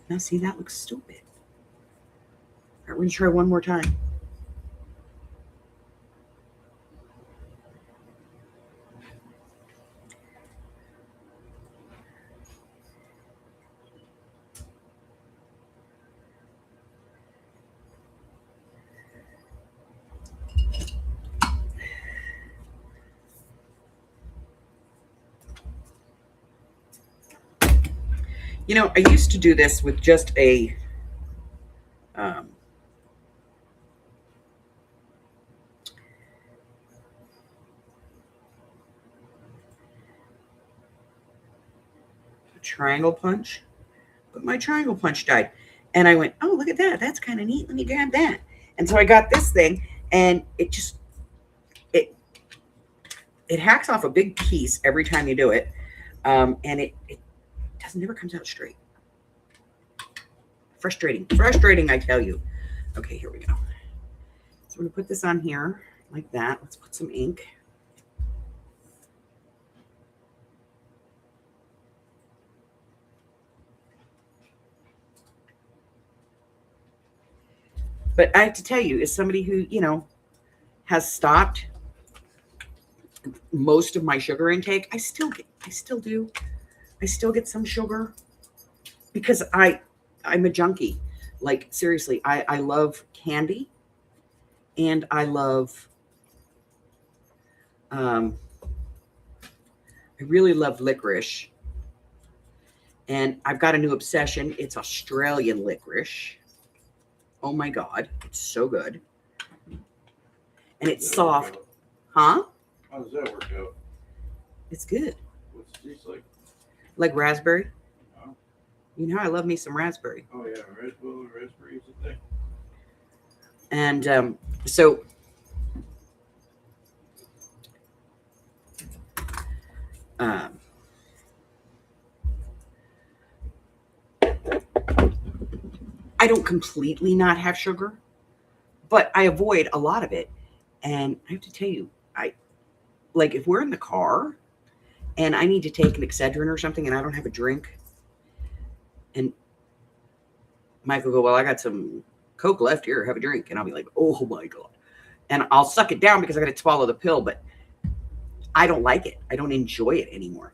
Now, see, that looks stupid. All right, we're going to try one more time. I used to do this with just um, a triangle punch, but my triangle punch died. And I went, oh, look at that. That's kind of neat. Let me grab that. And so I got this thing, and it it hacks off a big piece every time you do it, and it doesn't never comes out straight. Frustrating, I tell you. Okay, here we go. So I'm gonna put this on here like that. Let's put some ink. But I have to tell you, as somebody who has stopped most of my sugar intake, I still do. I still get some sugar because I'm a junkie. Like seriously, I love candy, and I love I really love licorice. And I've got a new obsession. It's Australian licorice. Oh my God, it's so good. And it's soft. Huh? How does that work out? It's good. What's it taste like? Like raspberry. Oh. You know, I love me some raspberry. Oh yeah, raspberry is a thing. And so I don't completely not have sugar, but I avoid a lot of it. And I have to tell you, like if we're in the car and I need to take an Excedrin or something and I don't have a drink, and Mike will go, well, I got some Coke left here, have a drink. And I'll be like, oh my God. And I'll suck it down because I got to swallow the pill, but I don't like it. I don't enjoy it anymore.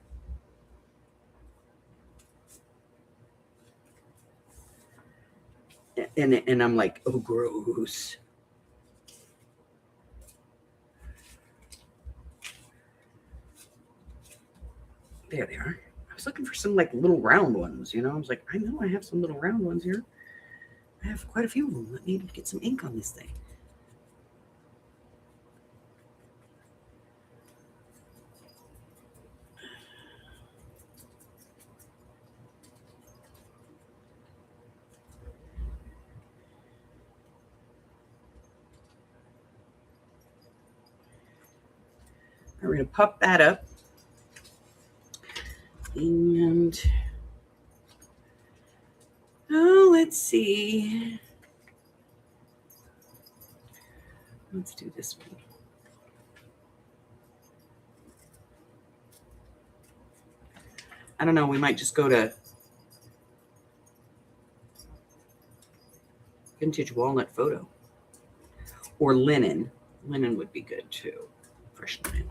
And I'm like, oh, gross. There they are. I was looking for some like little round ones, I was like, I know I have some little round ones here. I have quite a few of them. Let me get some ink on this thing. We're going to puff that up. And let's see. Let's do this one. I don't know. We might just go to vintage walnut photo or linen. Linen would be good too. Fresh linen.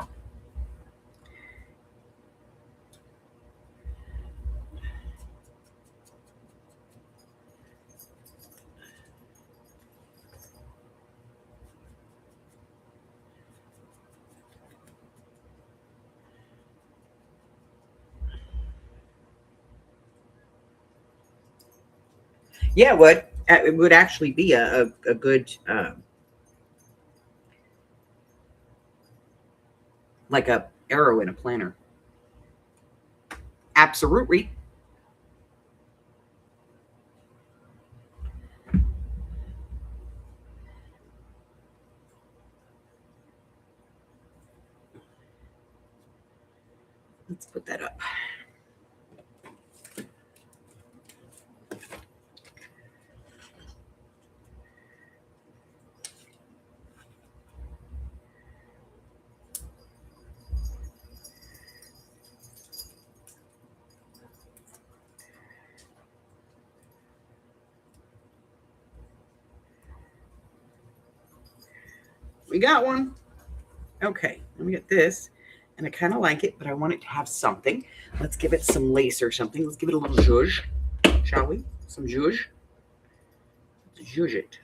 Yeah, it would. It would actually be a good, like a arrow in a planner. Absolutely. Let's put that up. We got one. Okay, let me get this. And I kind of like it, but I want it to have something. Let's give it some lace or something. Let's give it a little zhuzh, shall we? Some zhuzh. Let's zhuzh it.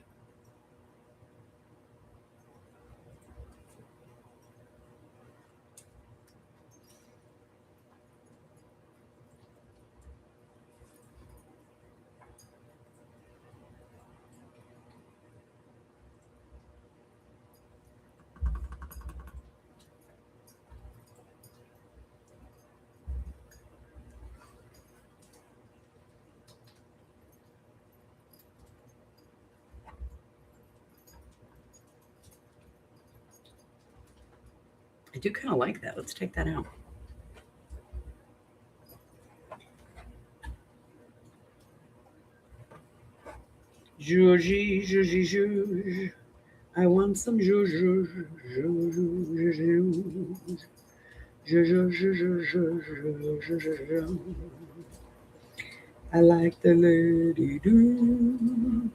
I do kind of like that. Let's take that out. Zhuzhi, zhuzhi, zhuzh. I want some zhuzh, zhuzh, zhuzh, zhuzh, zhuzh, zhuzh. I like the lady do.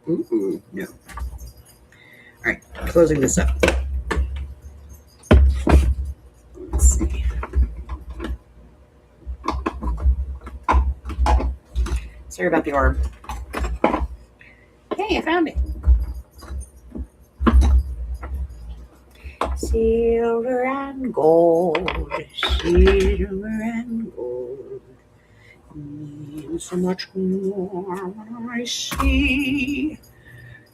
Ooh, no. All right, closing this up. Let's see. Sorry about the arm. Hey, I found it. Silver and gold, silver and gold means so much more when I see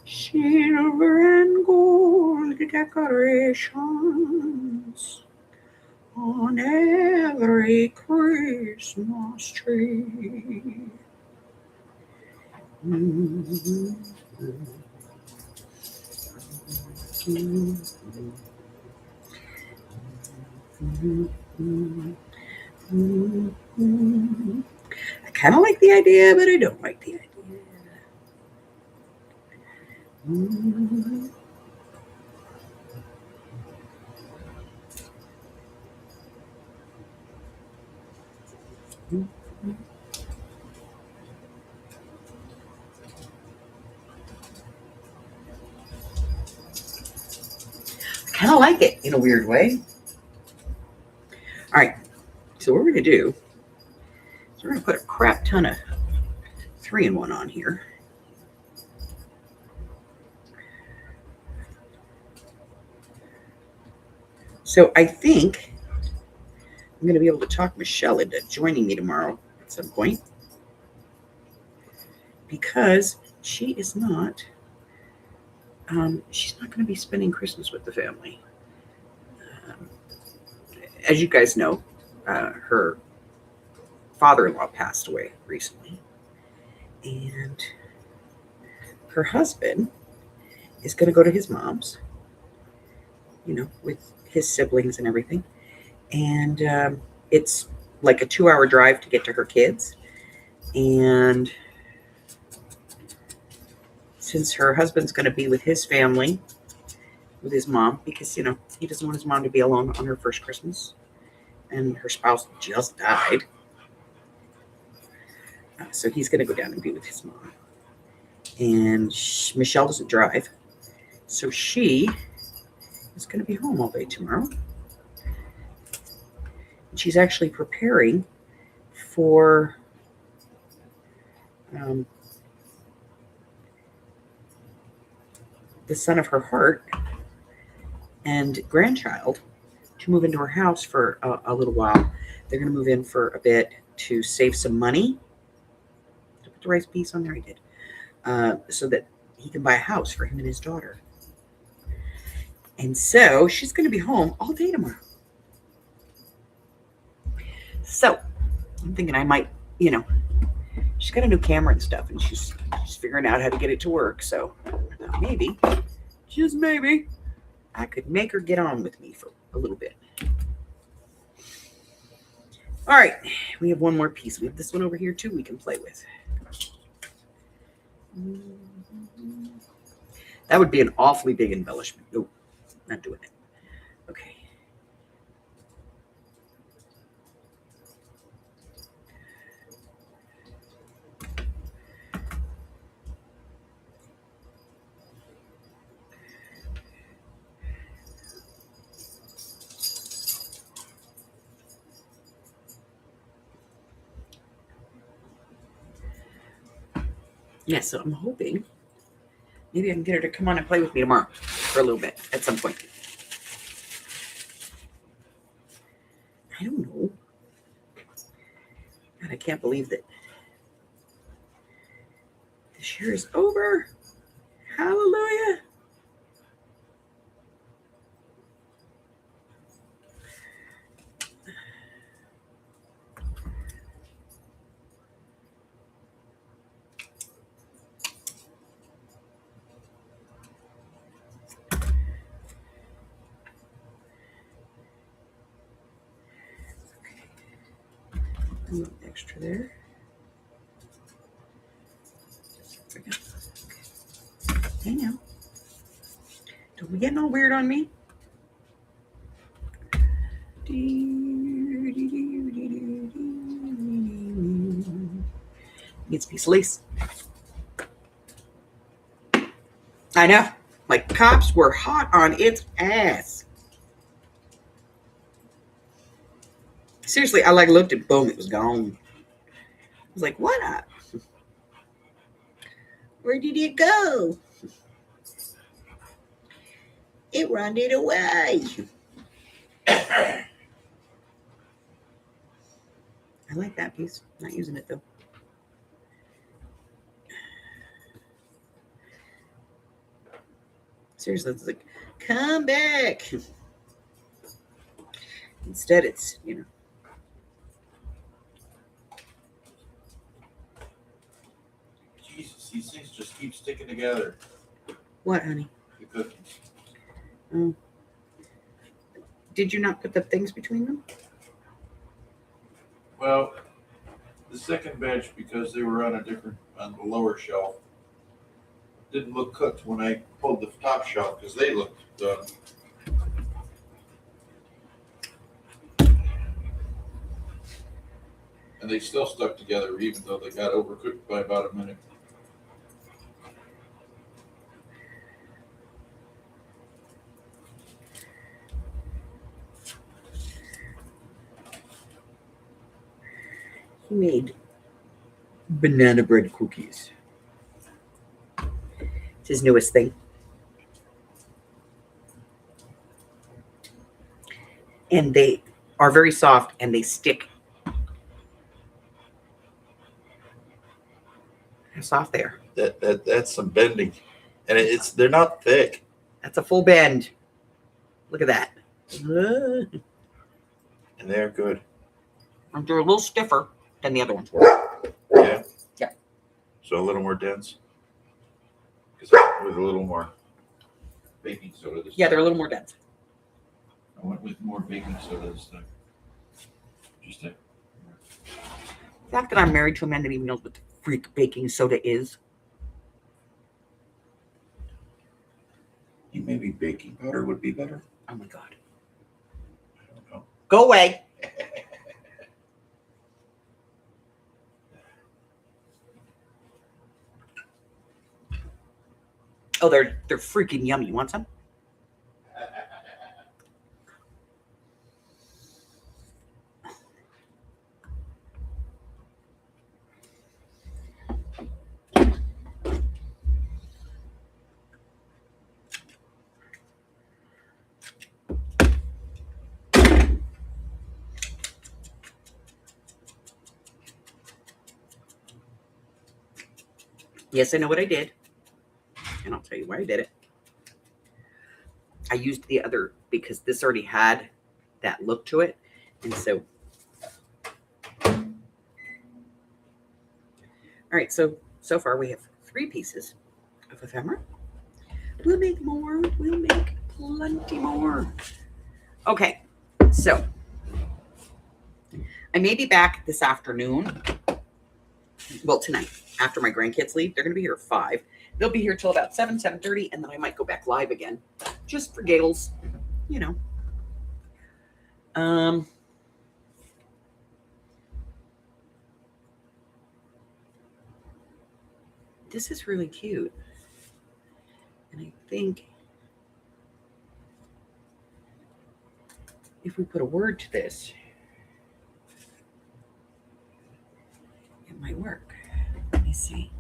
silver and gold decorations on every Christmas tree. I kind of like the idea, but I don't like the idea. I kind of like it in a weird way. All right, so what we're going to do is we're going to put a crap ton of 3-in-1 on here. So I think I'm going to be able to talk Michelle into joining me tomorrow at some point, because she is not, she's not going to be spending Christmas with the family. As you guys know, her father-in-law passed away recently, and her husband is going to go to his mom's, with his siblings and everything. And it's like a 2-hour drive to get to her kids. And since her husband's going to be with his family, with his mom, because, he doesn't want his mom to be alone on her first Christmas. And her spouse just died. So he's going to go down and be with his mom. And Michelle doesn't drive. So she is going to be home all day tomorrow. And she's actually preparing for the son of her heart and grandchild to move into her house for a little while. They're going to move in for a bit to save some money. Did I put the rice piece on there? I did. So that he can buy a house for him and his daughter. And so she's going to be home all day tomorrow. So I'm thinking I might, she's got a new camera and stuff, and she's figuring out how to get it to work. So maybe, just maybe, I could make her get on with me for a little bit. All right, we have one more piece. We have this one over here too we can play with. That would be an awfully big embellishment. Nope, not doing it. Okay. Yeah, so I'm hoping maybe I can get her to come on and play with me tomorrow for a little bit at some point. I don't know. God, I can't believe that this year is over. Hallelujah. Extra there. Okay, now. Don't be getting all weird on me. Needs a piece of lace. I know. Like cops were hot on its ass. Seriously, I looked at boom, it was gone. I was like, what up? Where did it go? It ran it away. I like that piece. Not using it though. Seriously, it's like, come back. Instead, it's, Jesus, these things just keep sticking together. What, honey? The cookies. Oh. Did you not put the things between them? Well, the second batch, because they were on the lower shelf, didn't look cooked when I pulled the top shelf because they looked done. And they still stuck together even though they got overcooked by about a minute. He made banana bread cookies. It's his newest thing. And they are very soft and they stick. How soft they are. That's some bending. And they're not thick. That's a full bend. Look at that. And they're good. And they're a little stiffer than the other ones were. Yeah. Yeah. So a little more dense. Because with a little more baking soda this Yeah, time. they're a little more dense. I went with more baking soda this time. Just The fact that I'm married to a man that even knows what the freak baking soda is. maybe baking powder would be better. Oh my God. I don't know. Go away. Oh, they're freaking yummy. You want some? Yes, I know what I did. And I'll tell you why I did it. I used the other because this already had that look to it. And so. All right, so far we have 3 pieces of ephemera. We'll make more. We'll make plenty more. Okay, so I may be back this afternoon. Well, tonight, after my grandkids leave. They're going to be here at 5. They'll be here till about 7:30, and then I might go back live again, just for giggles, you know. This is really cute, and I think if we put a word to this, it might work. Let me see.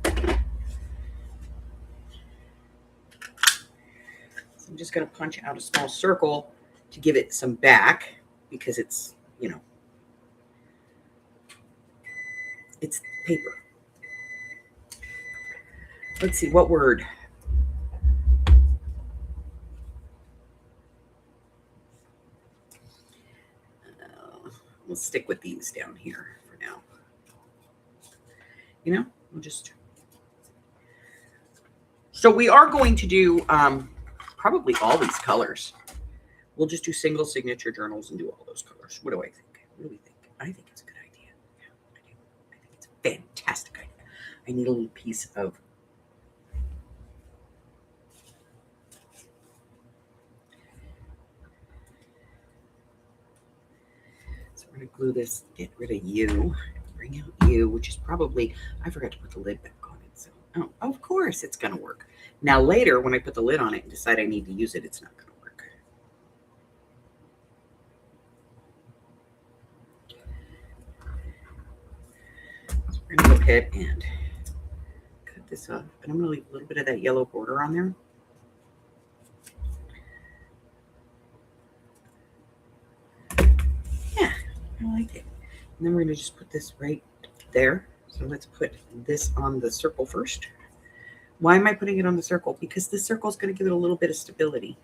So I'm just going to punch out a small circle to give it some back because it's, you know, it's paper. Let's see, what word? We'll stick with these down here for now. You know, we'll just. So we are going to do probably all these colors. We'll just do single signature journals and do all those colors. What do I think? What do we think? I think it's a good idea. fantastic idea. I need a little piece of so we're going to glue this, get rid of you, bring out you, which is probably, I forgot to put the lid back on it. So, oh, of course it's going to work. Now later, when I put the lid on it and decide I need to use it, it's not going to work. So we're going to go ahead and cut this off. And I'm going to leave a little bit of that yellow border on there. Yeah, I like it. And then we're going to just put this right there. So let's put this on the circle first. Why am I putting it on the circle? Because the circle is going to give it a little bit of stability.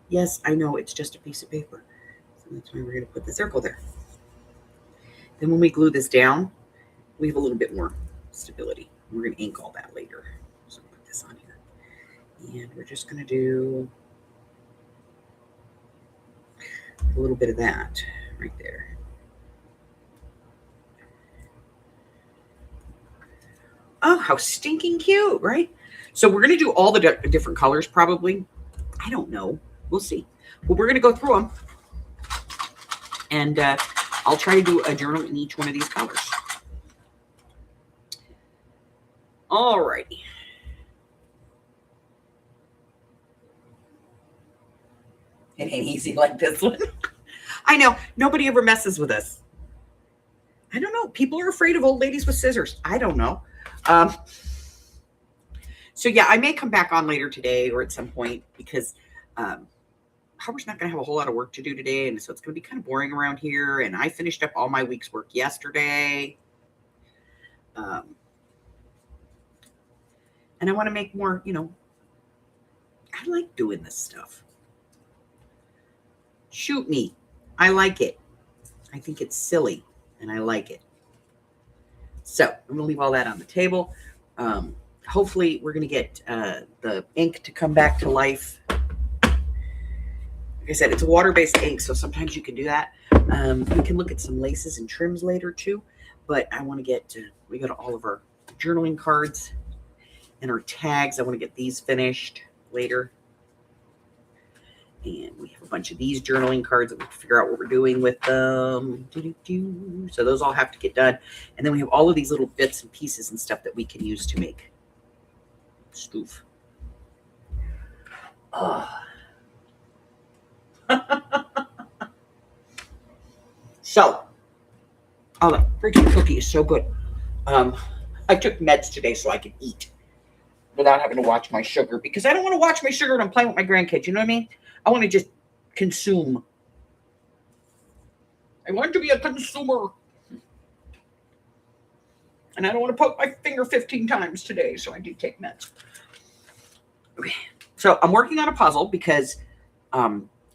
Yes, I know it's just a piece of paper. So that's why we're going to put the circle there. Then when we glue this down, we have a little bit more stability. We're going to ink all that later. So I'll put this on here. And we're just going to do a little bit of that right there. Oh, how stinking cute, right? So we're going to do all the different colors probably. I don't know. We'll see. But we're going to go through them. And I'll try to do a journal in each one of these colors. All righty. It ain't easy like this one. I know. Nobody ever messes with us. I don't know. People are afraid of old ladies with scissors. I don't know. So yeah, I may come back on later today or at some point because Howard's not going to have a whole lot of work to do today. And so it's going to be kind of boring around here. And I finished up all my week's work yesterday. And I want to make more, you know, I like doing this stuff. Shoot me. I like it. I think it's silly and I like it. So I'm going to leave all that on the table. Hopefully we're going to get the ink to come back to life. Like I said, it's a water-based ink, so sometimes you can do that. We can look at some laces and trims later too, but I want to get we got all of our journaling cards and our tags. I want to get these finished later. And we have a bunch of these journaling cards that we have to figure out what we're doing with them. So those all have to get done. And then we have all of these little bits and pieces and stuff that we can use to make stoof. So, oh, the freaking cookie is so good. I took meds today so I could eat without having to watch my sugar because I don't want to watch my sugar when I'm playing with my grandkids. You know what I mean? I want to just consume. I want to be a consumer. And I don't want to poke my finger 15 times today, so I do take meds. Okay. So I'm working on a puzzle because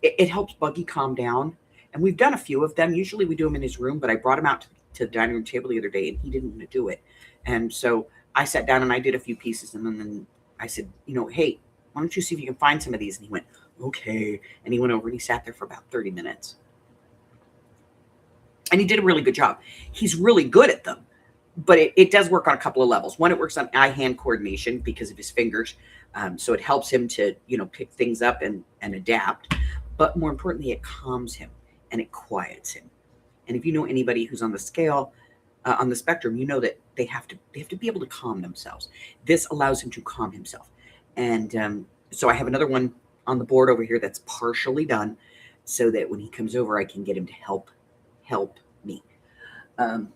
it helps Buggy calm down. And we've done a few of them. Usually we do them in his room, but I brought him out to the dining room table the other day, and he didn't want to do it. And so I sat down and I did a few pieces, and then I said, you know, hey, why don't you see if you can find some of these? And he went, okay. And he went over and he sat there for about 30 minutes. And he did a really good job. He's really good at them, but it does work on a couple of levels. One, it works on eye-hand coordination because of his fingers. So it helps him to, you know, pick things up and adapt. But more importantly, it calms him and it quiets him. And if you know anybody who's on the scale, on the spectrum, you know that they have to be able to calm themselves. This allows him to calm himself. And so I have another one on the board over here that's partially done so that when he comes over, I can get him to help me. Hi,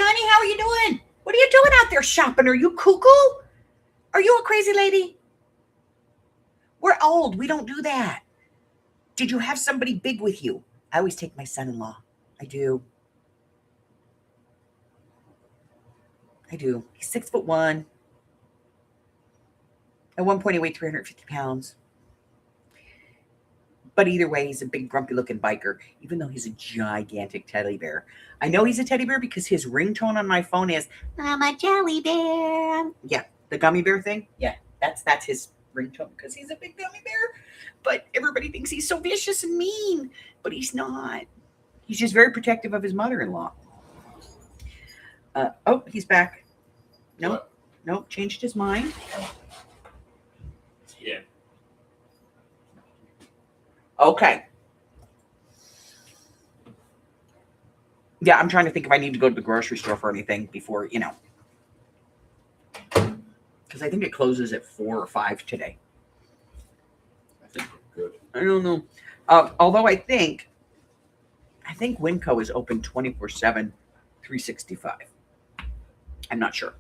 honey. How are you doing? What are you doing out there shopping? Are you cuckoo? Are you a crazy lady? We're old. We don't do that. Did you have somebody big with you? I always take my son-in-law. I do. He's 6'1". At one point, he weighed 350 pounds. But either way, he's a big, grumpy-looking biker, even though he's a gigantic teddy bear. I know he's a teddy bear because his ringtone on my phone is, I'm a jelly bear. Yeah, the gummy bear thing. Yeah, that's his ringtone because he's a big gummy bear. But everybody thinks he's so vicious and mean, but he's not. He's just very protective of his mother-in-law. Oh, he's back. Nope, changed his mind. Yeah. Okay. Yeah, I'm trying to think if I need to go to the grocery store for anything before, because I think it closes at 4 or 5 today. I think we're good. I don't know. Although I think Winco is open 24/7, 365. I'm not sure.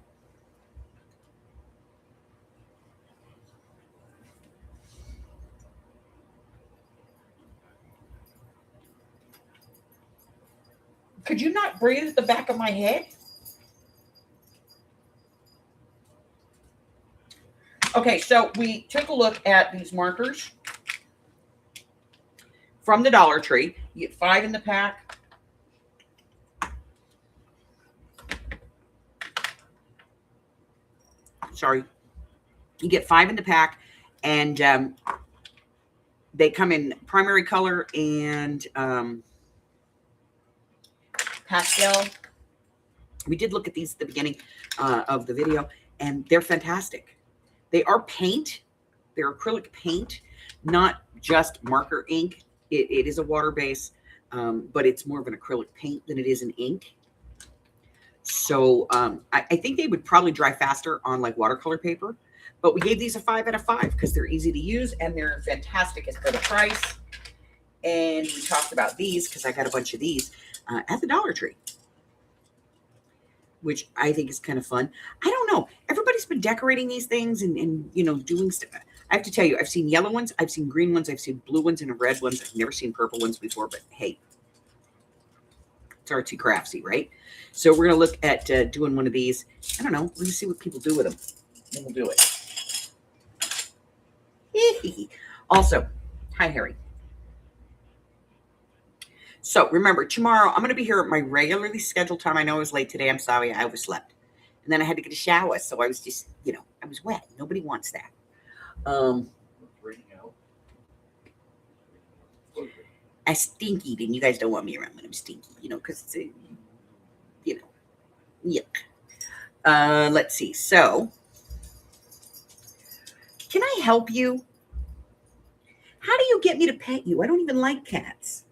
Could you not breathe at the back of my head? Okay, so we took a look at these markers from the Dollar Tree. You get 5 in the pack. Sorry. You get 5 in the pack, and they come in primary color and pastel. We did look at these at the beginning of the video, and they're fantastic. They are paint. They're acrylic paint, not just marker ink. It is a water base, but it's more of an acrylic paint than it is an ink. So I think they would probably dry faster on like watercolor paper, but we gave these a 5 out of 5 because they're easy to use and they're fantastic as for the price. And we talked about these because I got a bunch of these at the Dollar Tree, which I think is kind of fun. I don't know. Everybody's been decorating these things and doing stuff. I have to tell you, I've seen yellow ones, I've seen green ones, I've seen blue ones and red ones. I've never seen purple ones before, but hey, it's artsy craftsy, right? So we're going to look at doing one of these. I don't know. We're going to see what people do with them. Then we'll do it. Also, hi, Harry. So remember, tomorrow I'm going to be here at my regularly scheduled time. I know I was late today. I'm sorry. I overslept. And then I had to get a shower. So I was just, I was wet. Nobody wants that. I stinky, and you guys don't want me around when I'm stinky, because it's yuck. Let's see. So, can I help you? How do you get me to pet you? I don't even like cats.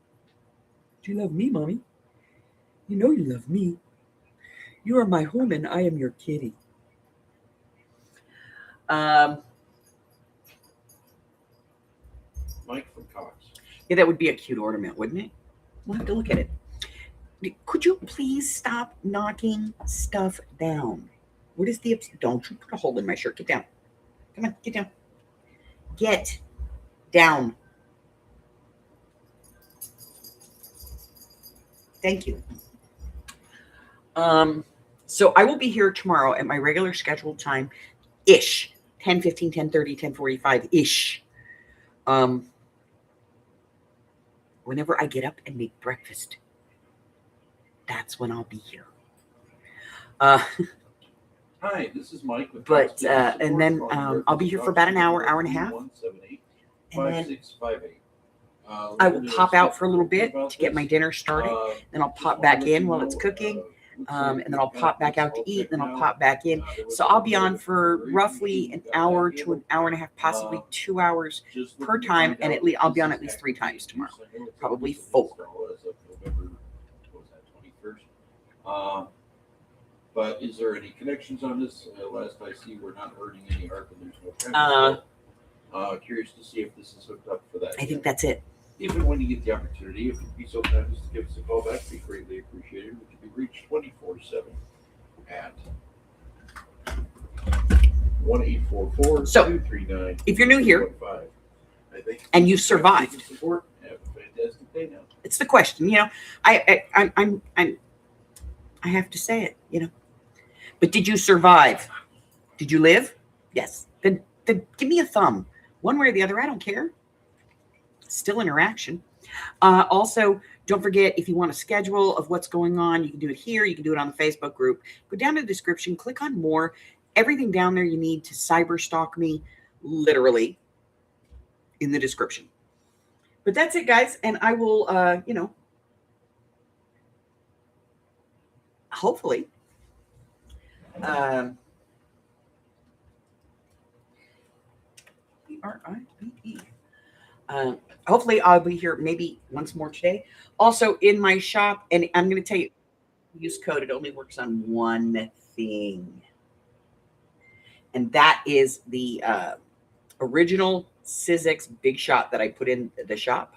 Do you love me, Mommy? You know you love me. You are my home, and I am your kitty. Mike from Cox. Yeah, that would be a cute ornament, wouldn't it? We'll have to look at it. Could you please stop knocking stuff down? What is the... Don't you put a hole in my shirt. Get down. Come on, get down. Get down. Thank you. So I will be here tomorrow at my regular scheduled time, ish. 10:15, 10:30, 10:45, ish. Whenever I get up and make breakfast, that's when I'll be here. Hi, this is Mike. But and then I'll be here for about an hour, hour and a half. And then I will pop out for a little bit to get my dinner started. Then I'll pop back in while it's cooking. And then I'll pop back out to eat. Then I'll pop back in. So I'll be on for roughly an hour to an hour and a half, possibly 2 hours per time. And I'll be on at least 3 times tomorrow, probably 4. But is there any connections on this? Last I see, we're not hurting any heart, and there's no chemical. Curious to see if this is hooked up for that. I think that's it. Even when you get the opportunity, if you'd be so kind as to give us a call back, it'd be greatly appreciated. We can be reached 24/7 at 1-844-239. If you're new here and you survived, support, have a fantastic day now. It's the question. I have to say it. But did you survive? Did you live? Yes. Then give me a thumb, one way or the other. I don't care. Still interaction. Also, don't forget, if you want a schedule of what's going on, you can do it here. You can do it on the Facebook group. Go down to the description, click on more. Everything down there you need to cyber stalk me. literally in the description. But that's it, guys. And I will, hopefully, E-R-I-B-E. Hopefully I'll be here maybe once more today. Also in my shop, and I'm going to tell you, use code. It only works on one thing. And that is the original Sizzix Big Shot that I put in the shop.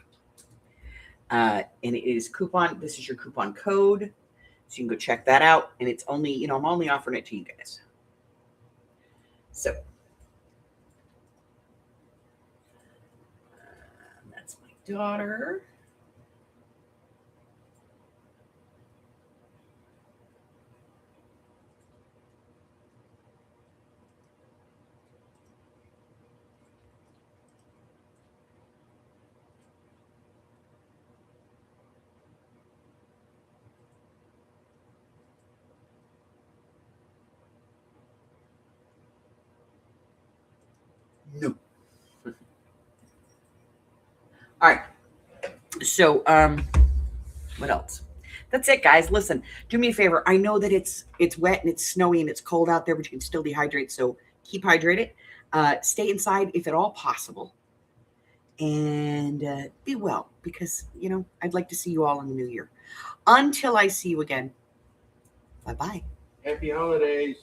And it is coupon. This is your coupon code. So you can go check that out. And it's only, I'm only offering it to you guys. So that's my daughter. No. All right. So, what else? That's it, guys. Listen, do me a favor. I know that it's wet and it's snowy and it's cold out there, but you can still dehydrate. So keep hydrated. Stay inside if at all possible. And be well, because, I'd like to see you all in the new year. Until I see you again. Bye-bye. Happy holidays.